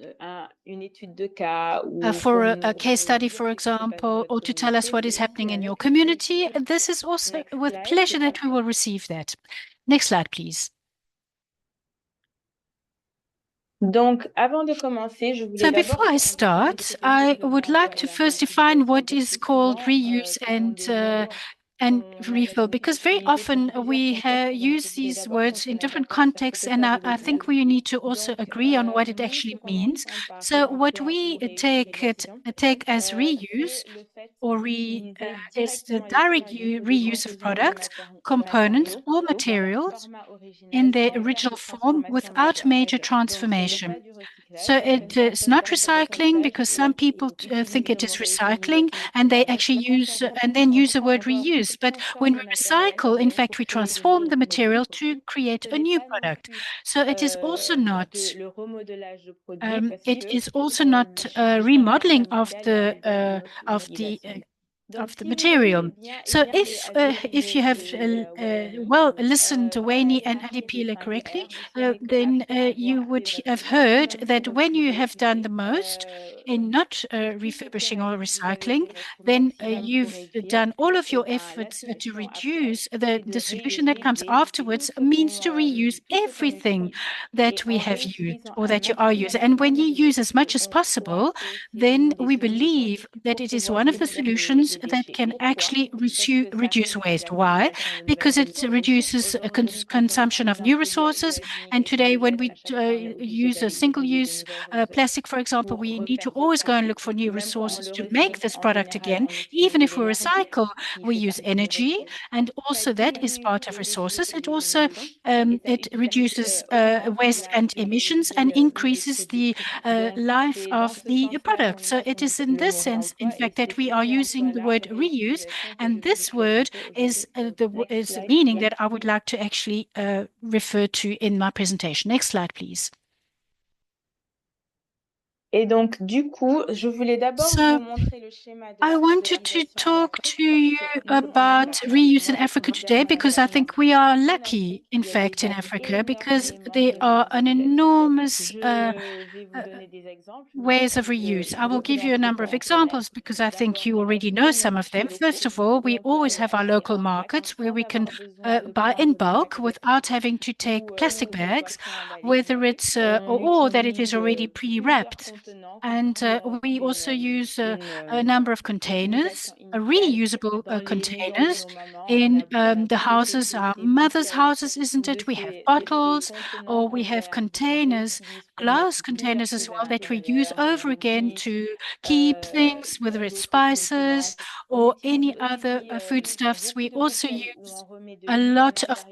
for a case study, for example, or to tell us what is happening in your community. This is also with pleasure that we will receive that. Next slide, please. Donc, avant de commencer, je voulais So d'abord before I faire un petit point de start, ce que I signifie le would like to réemploi et first define la what is réutilisation, parce que called souvent, reuse quand des mots and sont refill, because very utilisés pour often plusieurs we contextes, donc je use voulais these d'abord qu'on words se in mette different d'accord sur ce contexts, que ça and I voulait think dire. we need to also Donc, agree on what it nous, ce actually qu'on means. entend par So what réemploi we ou take réutilisation, as reuse c'est le fait or d'utiliser is the directement les direct produits ou des reuse of composants ou des products, components, matériaux or dans leur materials format in original their sans faire original de form transformation without majeure. major Donc, ce n'est transformation. pas du So recyclage. it Certaines is personnes not pensent au recycling recyclage because et some people utilisent think le it mot is recycling, réutilisation. and they Donc, actually vraiment use pour and then use the word avoir reuse. But when transforme we le matériel recycle, in fact, pour we créer de transform the nouveaux material to produits. create Ce a n'est new pas non product. plus So it is also not le remodelage de produits parce it que is also not justement remodeling ça nous aide à aller vers une autre utilisation. Donc, of the si vous avez material. bien So écouté if you Azepile have well listened to par Wayne and hasard et Adipila correctly, vous saurez then qu'après you avoir would fait have votre heard maximum that pour when you retrouver have done the most in not tout ce qui refurbishing or reste, vous avez recycling, fait votre then maximum pour you've réduire, done all of et your ben la efforts to solution après, reduce. c'est de The solution that comes réutiliser afterwards means to reuse tout ce qu'on everything utilise. that Et we en have used réutilisant or un that you are using. And when maximum you de use as much ressources, as on croit possible, que c'est then une des we solutions believe that pour it is pouvoir one of the réduire solutions les that déchets. can Pourquoi? actually Parce que ça reduce réduit waste. la Why? consommation de nouvelles Because it ressources. reduces Aujourd'hui, quand on consumption of utilise un new produit à resources. usage And unique, on le today, when jette we à chaque fois, on est obligé use a d'aller déposer de single-use nouvelles ressources plastic, for example, pour we need to refaire ce always go and circuit. look for new Même quand on resources le to make recycle, this en product général, again. on utilise Even de if we l'énergie recycle, qui we fait use partie des energy, ressources. and Ça also that is diminue part of les déchets resources. et It les also émissions et ça reduces augmente waste la and emissions and durabilité des increases produits. the Donc, life c'est dans of ce the sens-là qu'on product. So it is utilise in le this mot sense, in réemploi et fact, c'est that we ce are using the réemploi-là, word reuse, réutilisation que je and voulais this word présenter is aujourd'hui. Next is the slide, meaning please. that I would like to actually refer to in my presentation. Next slide, please. Et donc, du coup, je voulais d'abord vous montrer le schéma de I la wanted to circularisation en talk Afrique to parce you que nous, on a de about la chance. reuse in Moi, je Africa considère today qu'on a de because la I chance. think we are En lucky, Afrique, in il y a fact, in déjà Africa because énormément there de are an réutilisation. enormous Je vais vous donner des exemples, mais ways of reuse. I will give you a recommence number of en examples because I think you already know some of them. First of all, we always have our local markets where we can buy in bulk without having to take plastic bags, whether it's or that it is already pre-wrapped. And we also use a number of containers, reusable containers in the houses, our mothers' houses, isn't it? We have bottles or we have containers, glass containers as well, that we use over again to keep things, whether it's spices or any other foodstuffs. We also use a lot of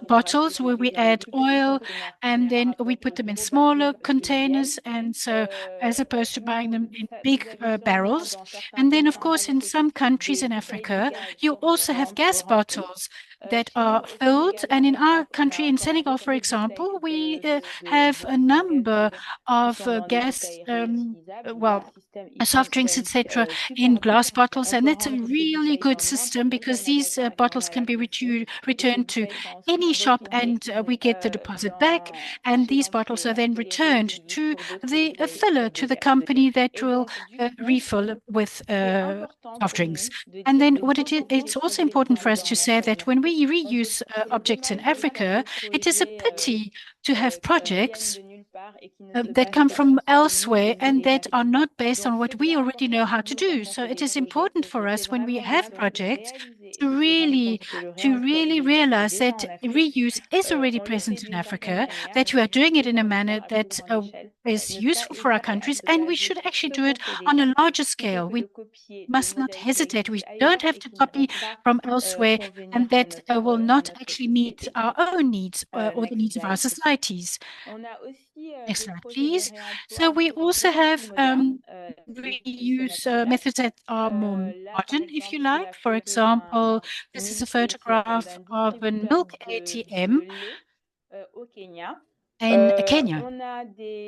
bottles where we add oil and then we put them in smaller containers, and so as opposed to buying them in big barrels. And then, of course, in some countries in Africa, you also have gas bottles that are filled. And in our country, in Senegal, for example, we have a number of gas, soft drinks, etc., in glass bottles. And that's a really good system because these bottles can be returned to any shop and we get the deposit back. And these bottles are then returned to the filler, to the company that will refill with soft drinks. And then it's also important for us to say that when we reuse objects in Africa, it is a pity to have projects that come from elsewhere and that are not based on what we already know how to do. So it is important for us when we have projects to really realize that reuse is already present in Africa, that we are doing it in a manner that is useful for our countries, and we should actually do it on a larger scale. We must not hesitate. We don't have to copy from elsewhere, and that will not actually meet our own needs or the needs of our societies. Next slide, please. So we also have reuse methods that are more modern, if you like. For example, this is a photograph of a milk ATM in Kenya.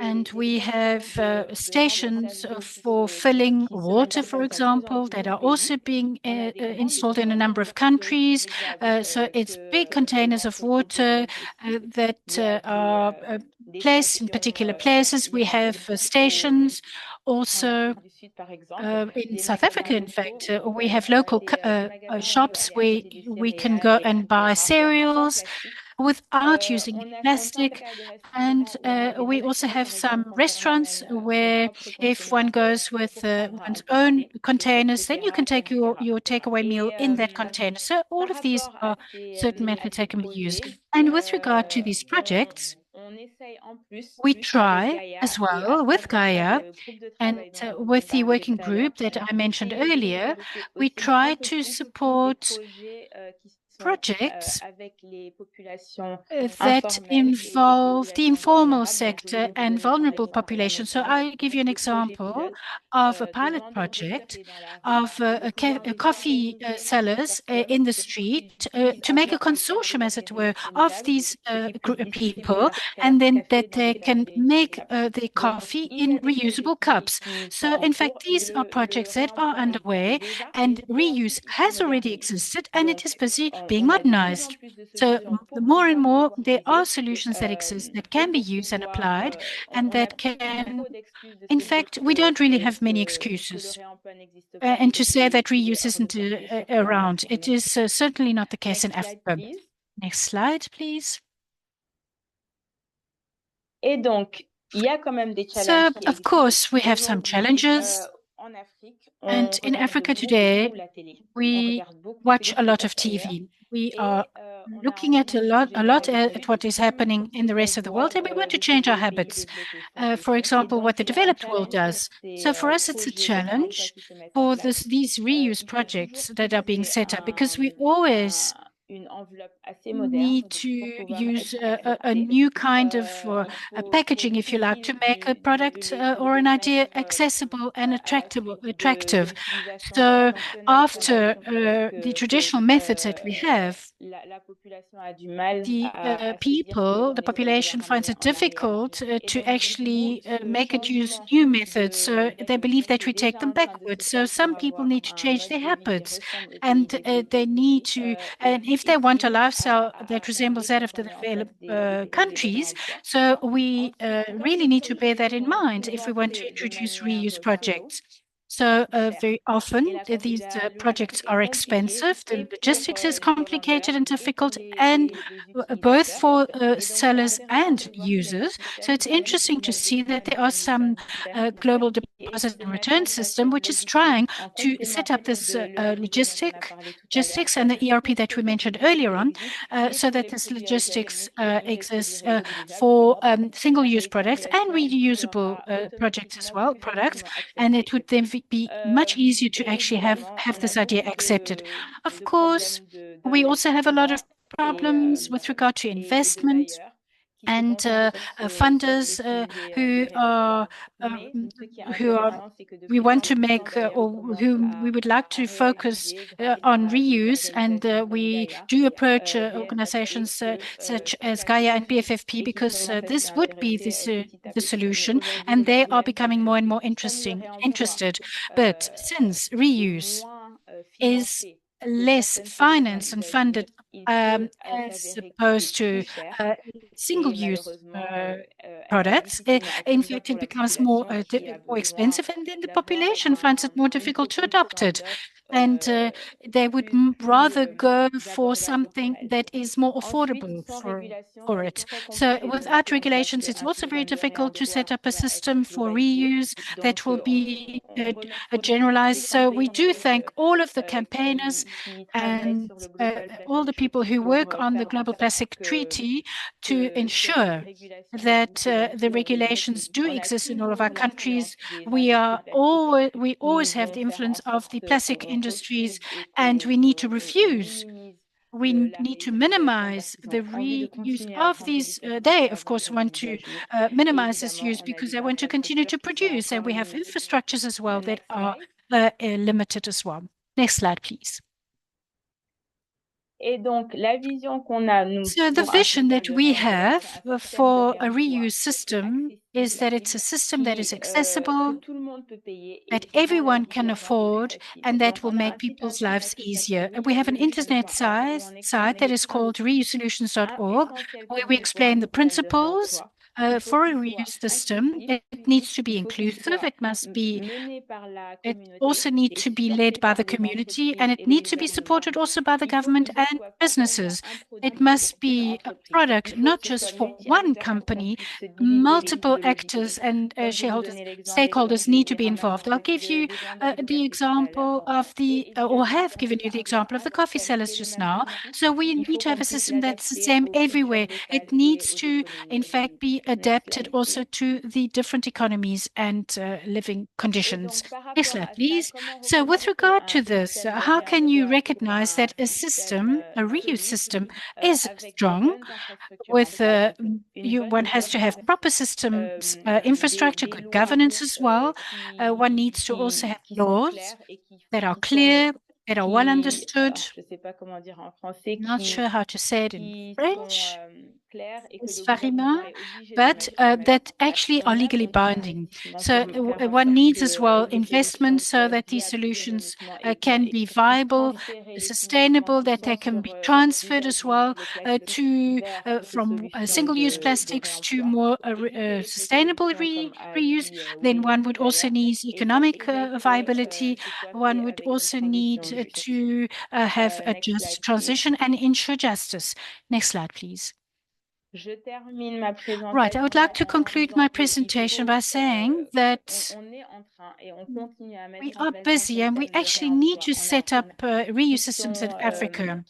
And we have stations for filling water, for example, that are also being installed in a number of countries. So it's big containers of water that are placed in particular places. We have stations also in South Africa, in fact, we have local shops where we can go and buy cereals without using any plastic. And we also have some restaurants where if one goes with one's own containers, then you can take your takeaway meal in that container. So all of these are certain methods that can be used. And with regard to these projects, we try as well with GAIA and with the working group that I mentioned earlier, we try to support projects that involve the informal sector and vulnerable populations. So I'll give you an example of a pilot project of coffee sellers in the street to make a consortium, as it were, of these people, and then that they can make the coffee in reusable cups. So in fact, these are projects that are underway, and reuse has already existed, and it is busy being modernized. So more and more, there are solutions that exist that can be used and applied, and that can, in fact, we don't really have many excuses. And to say that reuse isn't around, it is certainly not the case in Africa. Next slide, please. So, of course, we have some challenges. And in Africa today, we watch a lot of TV. We are looking at a lot at what is happening in the rest of the world, and we want to change our habits. For example, what the developed world does. So for us, it's a challenge for these reuse projects that are being set up, because we always need to use a new kind of a packaging, if you like, to make a product or an idea accessible and attractive. So after the traditional methods that we have, the population finds it difficult to actually make it use new methods. So they believe that we take them backwards. So some people need to change their habits, and they need to, and if they want a lifestyle that resembles that of the developed countries, so we really need to bear that in mind if we want to introduce reuse projects. So very often these projects are expensive. The logistics is complicated and difficult, and both for sellers and users. So it's interesting to see that there are some global deposit and return system which is trying to set up this logistics and the ERP that we mentioned earlier on, so that this logistics exists for single-use products and reusable projects as well, and it would then be much easier to actually have this idea accepted. Of course, we also have a lot of problems with regard to investment and funders we want to make or whom we would like to focus on reuse, and we do approach organizations such as GAIA and BFFP, because this would be the solution, and they are becoming more and more interested. But since reuse is less financed and funded as opposed to single-use products, in fact, it becomes more expensive, and then the population finds it more difficult to adopt it. And they would rather go for something that is more affordable for it. So without regulations, it's also very difficult to set up a system for reuse that will be generalized. So we do thank all of the campaigners and all the people who work on the Global Plastic Treaty to ensure that the regulations do exist in all of our countries. We always have the influence of the plastic industries, and we need to minimize the reuse of these. They, of course, want to minimize this use because they want to continue to produce, and we have infrastructures as well that are limited as well. Next slide, please. So the vision that we have for a reuse system is that it's a system that is accessible, that everyone can afford, and that will make people's lives easier. And we have an internet site that is called reusesolutions.org, where we explain the principles for a reuse system, it needs to be inclusive. It also needs to be led by the community, and it needs to be supported also by the government and businesses. It must be a product not just for one company. Multiple actors and shareholders, stakeholders need to be involved. I'll give you the example of or have given you the example of the coffee sellers just now. So we need to have a system that's the same everywhere. It needs to, in fact, be adapted also to the different economies and living conditions. Next slide, please. So with regard to this, how can you recognize that a system, a reuse system, is strong? With one has to have proper systems, infrastructure, good governance as well. One needs to also have laws that are clear, that are well understood. Not sure how to say it in French, Farima, but that actually are legally binding. So one needs as well investment so that these solutions can be viable, sustainable, that they can be transferred as well from single-use plastics to more sustainable reuse. Then one would also need economic viability. One would also need to have a just transition and ensure justice. Next slide, please. Right, I would like to conclude my presentation by saying that we are busy and we actually need to set up reuse systems in Africa.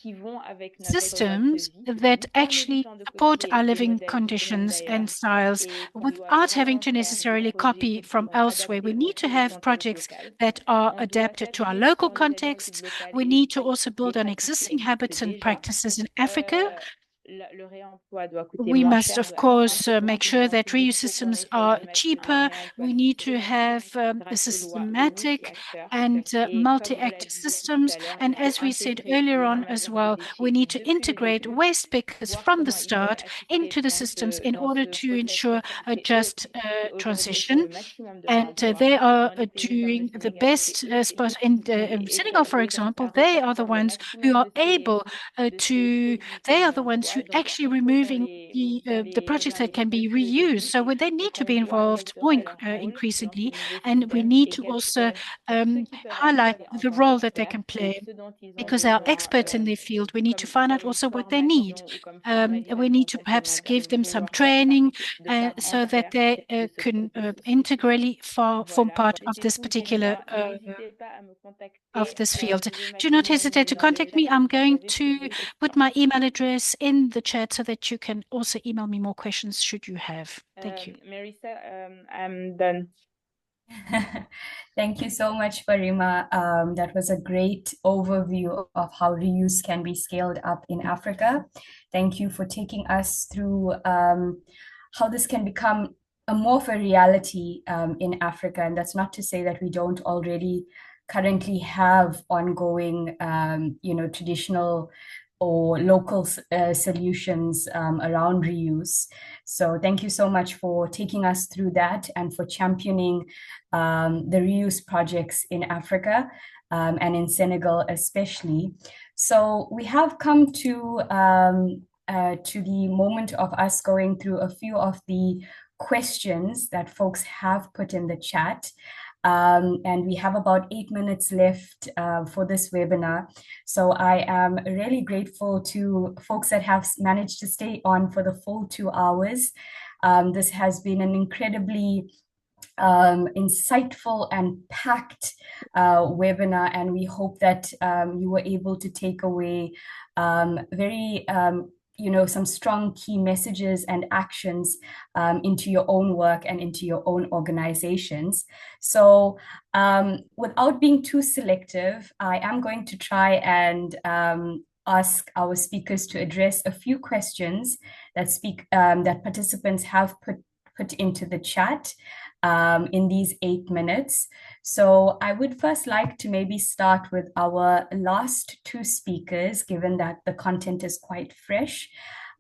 Systems that actually support our living conditions and styles without having to necessarily copy from elsewhere. We need to have projects that are adapted to our local contexts. We need to also build on existing habits and practices in Africa. We must, of course, make sure that reuse systems are cheaper. We need to have a systematic and multi-actor systems. And as we said earlier on as well, we need to integrate waste pickers from the start into the systems in order to ensure a just transition. And they are doing the best in Senegal, for example. They are the ones who are able they are the ones who actually removing the projects that can be reused. So they need to be involved more increasingly, and we need to also highlight the role that they can play. Because they are experts in their field, we need to find out also what they need. We need to perhaps give them some training so that they can integrally form part of this particular of this field. Do not hesitate to contact me. I'm going to put my email address in the chat so that you can also email me more questions should you have. Thank you. Marissa, I'm done. Thank you so much, Farima. That was a great overview of how reuse can be scaled up in Africa. Thank you for taking us through how this can become more of a reality in Africa. And that's not to say that we don't already currently have ongoing, traditional or local solutions around reuse. So thank you so much for taking us through that and for championing the reuse projects in Africa and in Senegal especially. So we have come to the moment of us going through a few of the questions that folks have put in the chat. And we have about 8 minutes left for this webinar. So I am really grateful to folks that have managed to stay on for the full 2 hours. This has been an incredibly insightful and packed webinar, and we hope that you were able to take away some strong key messages and actions into your own work and into your own organizations. So without being too selective, I am going to try and ask our speakers to address a few questions that participants have put into the chat in these 8 minutes. So I would first like to maybe start with our last 2 speakers, given that the content is quite fresh.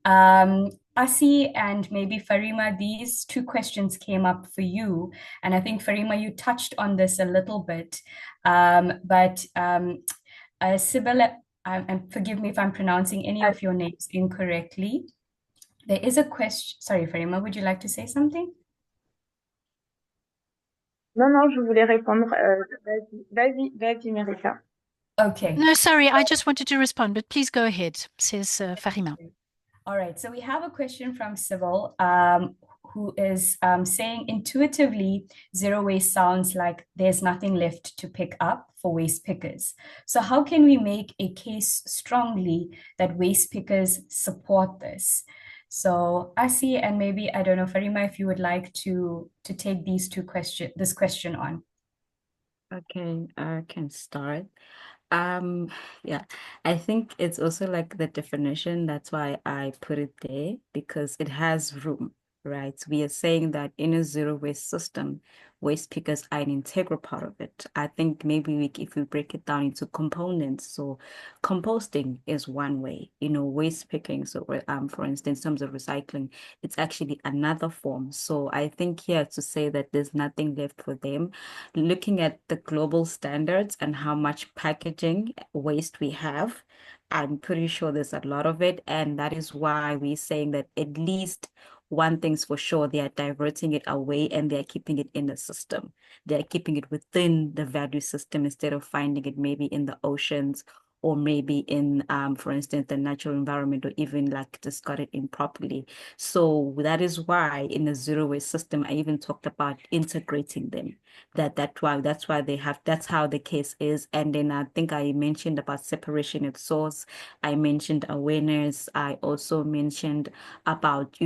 Asi and maybe Farima, these 2 questions came up for you. And I think, Farima, you touched on this a little bit. But Sibylle, and forgive me if I'm pronouncing any of your names incorrectly. There is a question. Sorry, Farima, would you like to say something? Non, non, je voulais répondre. Vas-y, Marika. Okay. No, sorry, I just wanted to respond, but please go ahead, says Farima. All right, so we have a question from Sybil, who is saying intuitively, zero waste sounds like there's nothing left to pick up for waste pickers. So how can we make a case strongly that waste pickers support this? So Asi, and maybe, I don't know, Farima, if you would like to take this question on. Okay, I can start. Yeah, I think it's also like the definition. That's why I put it there, because it has room, right? We are saying that in a zero waste system, waste pickers are an integral part of it. I think maybe if we break it down into components, so composting is one way, waste picking. So, for instance, in terms of recycling, it's actually another form. So I think here to say that there's nothing left for them, looking at the global standards and how much packaging waste we have, I'm pretty sure there's a lot of it. And that is why we're saying that at least one thing's for sure, they are diverting it away and they're keeping it in the system. They're keeping it within the value system instead of finding it maybe in the oceans or maybe in, for instance, the natural environment, or even like discard it improperly. So that is why in the zero waste system, I even talked about integrating them. That's why that's how the case is. And then I think I mentioned about separation at source. I mentioned awareness. I also mentioned about,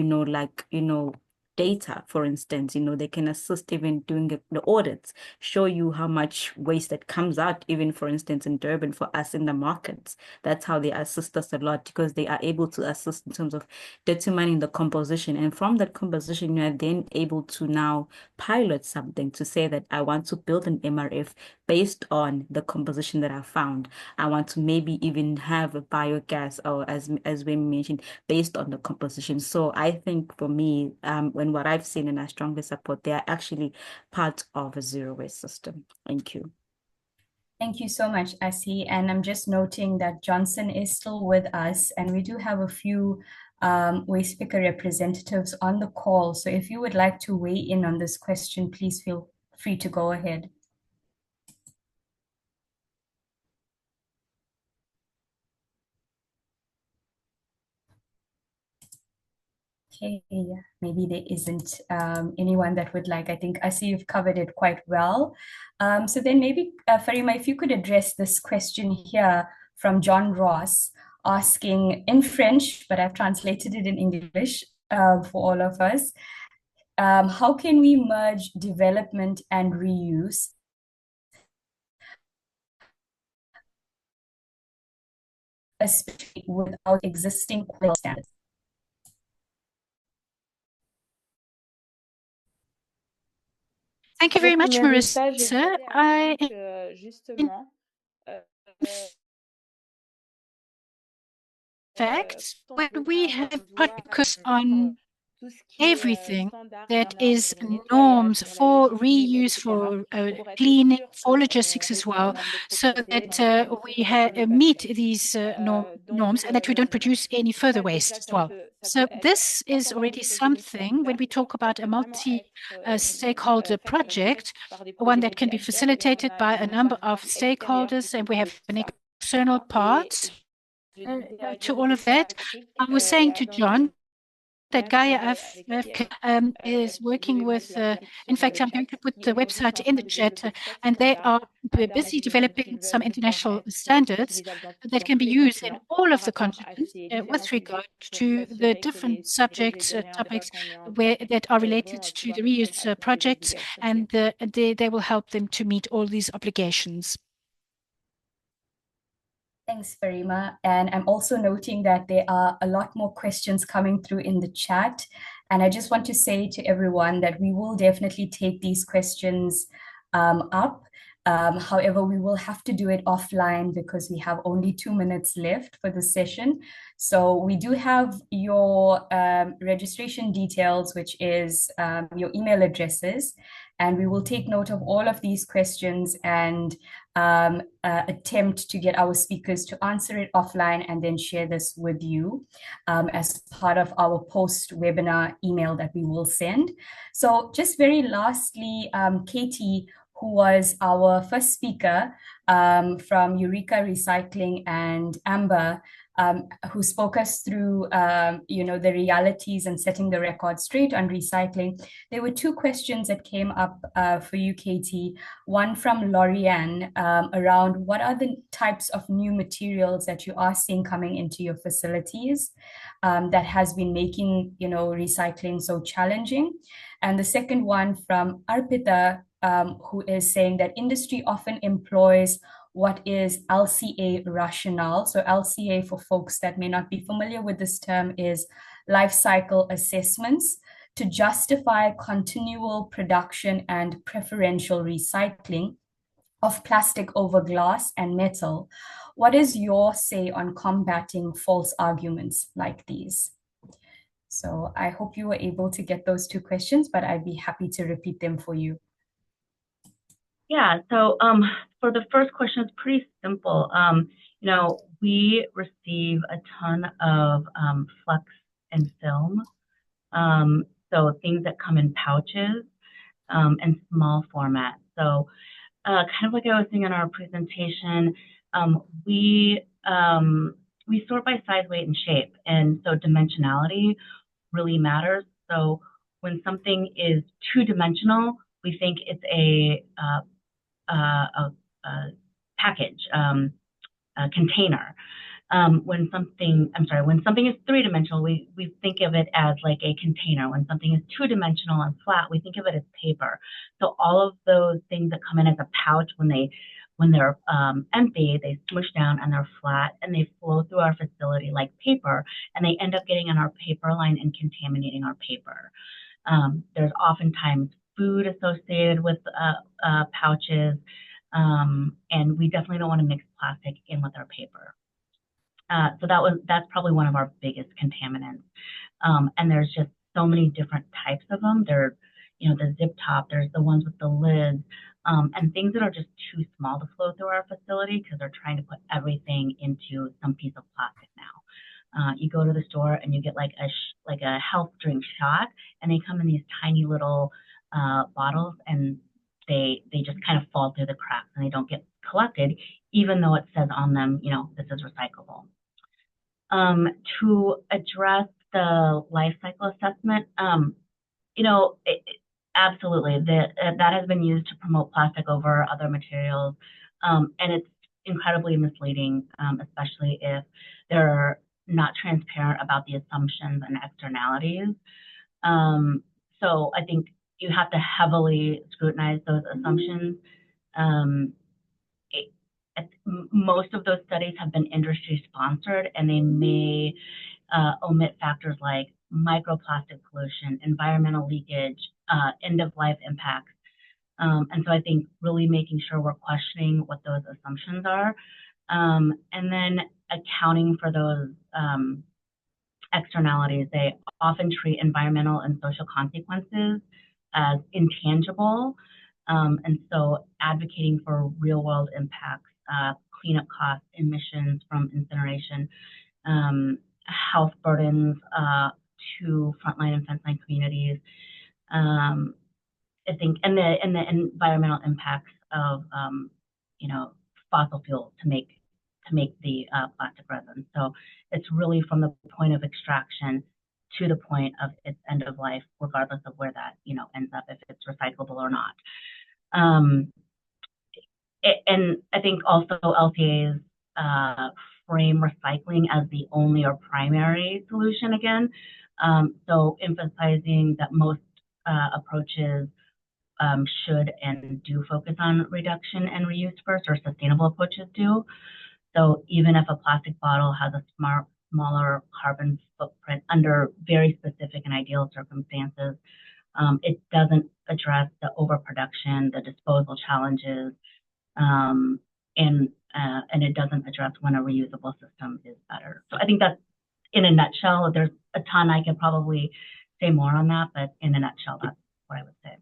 data, for instance, they can assist even doing the audits, show you how much waste that comes out, even for instance, in Durban for us in the markets. That's how they assist us a lot, because they are able to assist in terms of determining the composition. And from that composition, you are then able to now pilot something to say that I want to build an MRF based on the composition that I found. I want to maybe even have a biogas, or as we mentioned, based on the composition. So I think for me, when what I've seen, and I strongly support, they are actually part of a zero waste system. Thank you. Thank you so much, Asi. And I'm just noting that Johnson is still with us, and we do have a few waste picker representatives on the call. So if you would like to weigh in on this question, please feel free to go ahead. Okay, yeah, maybe there isn't anyone that would like. I think I see you've covered it quite well. So then maybe, Farima, if you could address this question here from John Ross, asking in French, but I've translated it in English for all of us. How can we merge development and reuse, especially without existing quality standards? Thank you very much, Marissa. When we have focus on everything that is norms for reuse, for cleaning, for logistics as well, so that we meet these norms and that we don't produce any further waste as well. So this is already something when we talk about a multi-stakeholder project, one that can be facilitated by a number of stakeholders, and we have an external part to all of that. I was saying to John that GAIA is working with, in fact, I'm going to put the website in the chat, and they are busy developing some international standards that can be used in all of the continents with regard to the different topics that are related to the reuse projects, and they will help them to meet all these obligations. Thanks, Farima. And I'm also noting that there are a lot more questions coming through in the chat. And I just want to say to everyone that we will definitely take these questions up. However, we will have to do it offline because we have only 2 minutes left for the session. So we do have your registration details, which is your email addresses. And we will take note of all of these questions and attempt to get our speakers to answer it offline and then share this with you as part of our post-webinar email that we will send. So just very lastly, Katie, who was our first speaker from Eureka Recycling, and Amber, who spoke us through, the realities and setting the record straight on recycling. There were two questions that came up for you, Katie. One from Lorianne around what are the types of new materials that you are seeing coming into your facilities that has been making, recycling so challenging. And the second one from Arpita, who is saying that industry often employs what is LCA rationale. So LCA, for folks that may not be familiar with this term, is life cycle assessments to justify continual production and preferential recycling of plastic over glass and metal. What is your say on combating false arguments like these? So I hope you were able to get those two questions, but I'd be happy to repeat them for you. Yeah, so for the first question, it's pretty simple. We receive a ton of flex and film, so things that come in pouches and small format. So kind of like I was saying in our presentation, we sort by size, weight, and shape, and so dimensionality really matters. So when something is two-dimensional, we think it's a package, a container. When something is three-dimensional, we think of it as like a container. When something is two-dimensional and flat, we think of it as paper. So all of those things that come in as a pouch, when they're empty, they smush down and they're flat and they flow through our facility like paper, and they end up getting on our paper line and contaminating our paper. There's oftentimes food associated with pouches, and we definitely don't want to mix plastic in with our paper. So that's probably one of our biggest contaminants. And there's just so many different types of them. There's, the zip top, there's the ones with the lids, and things that are just too small to flow through our facility because they're trying to put everything into some piece of plastic now. You go to the store and you get like a health drink shot, and they come in these tiny little bottles, and they just kind of fall through the cracks and they don't get collected, even though it says on them, this is recyclable. To address the life cycle assessment, absolutely, that has been used to promote plastic over other materials, and it's incredibly misleading, especially if they're not transparent about the assumptions and externalities. So I think you have to heavily scrutinize those assumptions. Most of those studies have been industry sponsored, and they may omit factors like microplastic pollution, environmental leakage, end-of-life impacts. And so I think really making sure we're questioning what those assumptions are, and then accounting for those externalities. They often treat environmental and social consequences as intangible, and so advocating for real-world impacts, cleanup costs, emissions from incineration, health burdens to frontline and frontline communities. I think, and the environmental impacts of fossil fuel to make the plastic resin. So it's really from the point of extraction to the point of its end of life, regardless of where that ends up, if it's recyclable or not. And I think also LCAs frame recycling as the only or primary solution again. So emphasizing that most approaches should and do focus on reduction and reuse first, or sustainable approaches do. So even if a plastic bottle has a smaller carbon footprint under very specific and ideal circumstances, it doesn't address the overproduction, the disposal challenges, and it doesn't address when a reusable system is better. So I think that's, in a nutshell. There's a ton I could probably say more on that, but in a nutshell, that's what I would say.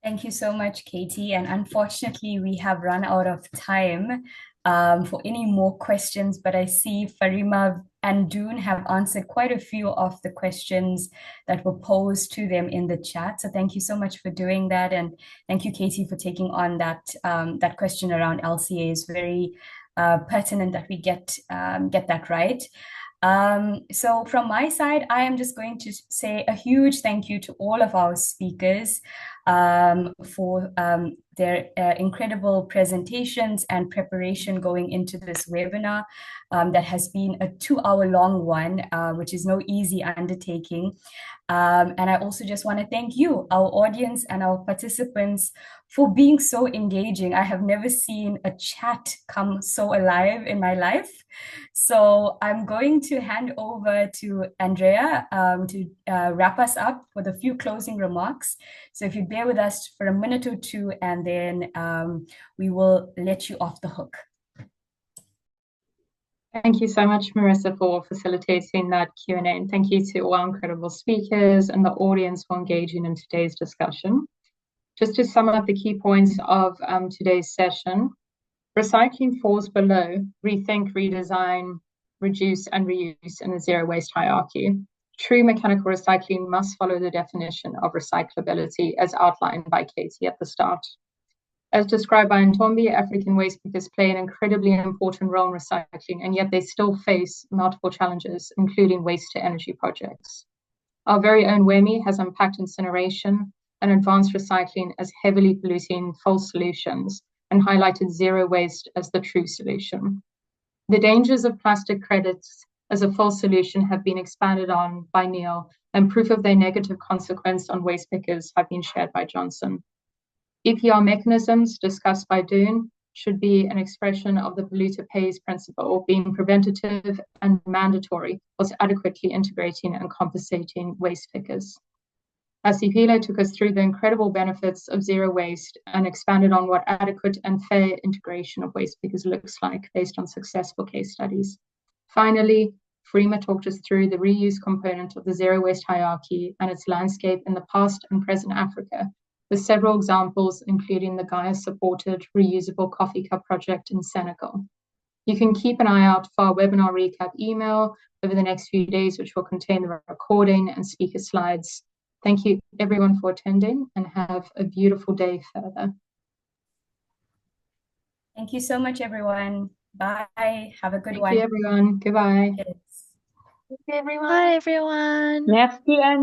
Thank you so much, Katie. And unfortunately, we have run out of time for any more questions, but I see Farima and Doon have answered quite a few of the questions that were posed to them in the chat. So thank you so much for doing that. And thank you, Katie, for taking on that question around LCA. Is very pertinent that we get that right. So from my side, I am just going to say a huge thank you to all of our speakers for their incredible presentations and preparation going into this webinar that has been a 2-hour-long one, which is no easy undertaking. And I also just want to thank you, our audience and our participants, for being so engaging. I have never seen a chat come so alive in my life. So I'm going to hand over to Andrea to wrap us up with a few closing remarks. So if you bear with us for a minute or two, and then we will let you off the hook. Thank you so much, Marissa, for facilitating that Q&A. And thank you to all our incredible speakers and the audience for engaging in today's discussion. Just to sum up the key points of today's session, recycling falls below rethink, redesign, reduce, and reuse in a zero waste hierarchy. True mechanical recycling must follow the definition of recyclability as outlined by Katie at the start. As described by Ntombi, African waste pickers play an incredibly important role in recycling, and yet they still face multiple challenges, including waste-to-energy projects. Our very own WEMI has unpacked incineration and advanced recycling as heavily polluting false solutions and highlighted zero waste as the true solution. The dangers of plastic credits as a false solution have been expanded on by Neil, and proof of their negative consequence on waste pickers have been shared by Johnson. EPR mechanisms discussed by Doon should be an expression of the polluter pays principle, being preventative and mandatory, whilst adequately integrating and compensating waste pickers. Asipile took us through the incredible benefits of zero waste and expanded on what adequate and fair integration of waste pickers looks like based on successful case studies. Finally, Farima talked us through the reuse component of the zero waste hierarchy and its landscape in the past and present Africa, with several examples, including the GAIA-supported reusable coffee cup project in Senegal. You can keep an eye out for our webinar recap email over the next few days, which will contain the recording and speaker slides. Thank you, everyone, for attending, and have a beautiful day further. Thank you so much, everyone. Bye. Have a good one. Thank you, everyone. Goodbye. Yes. Thank you, everyone. Bye, everyone. Merci, Anne.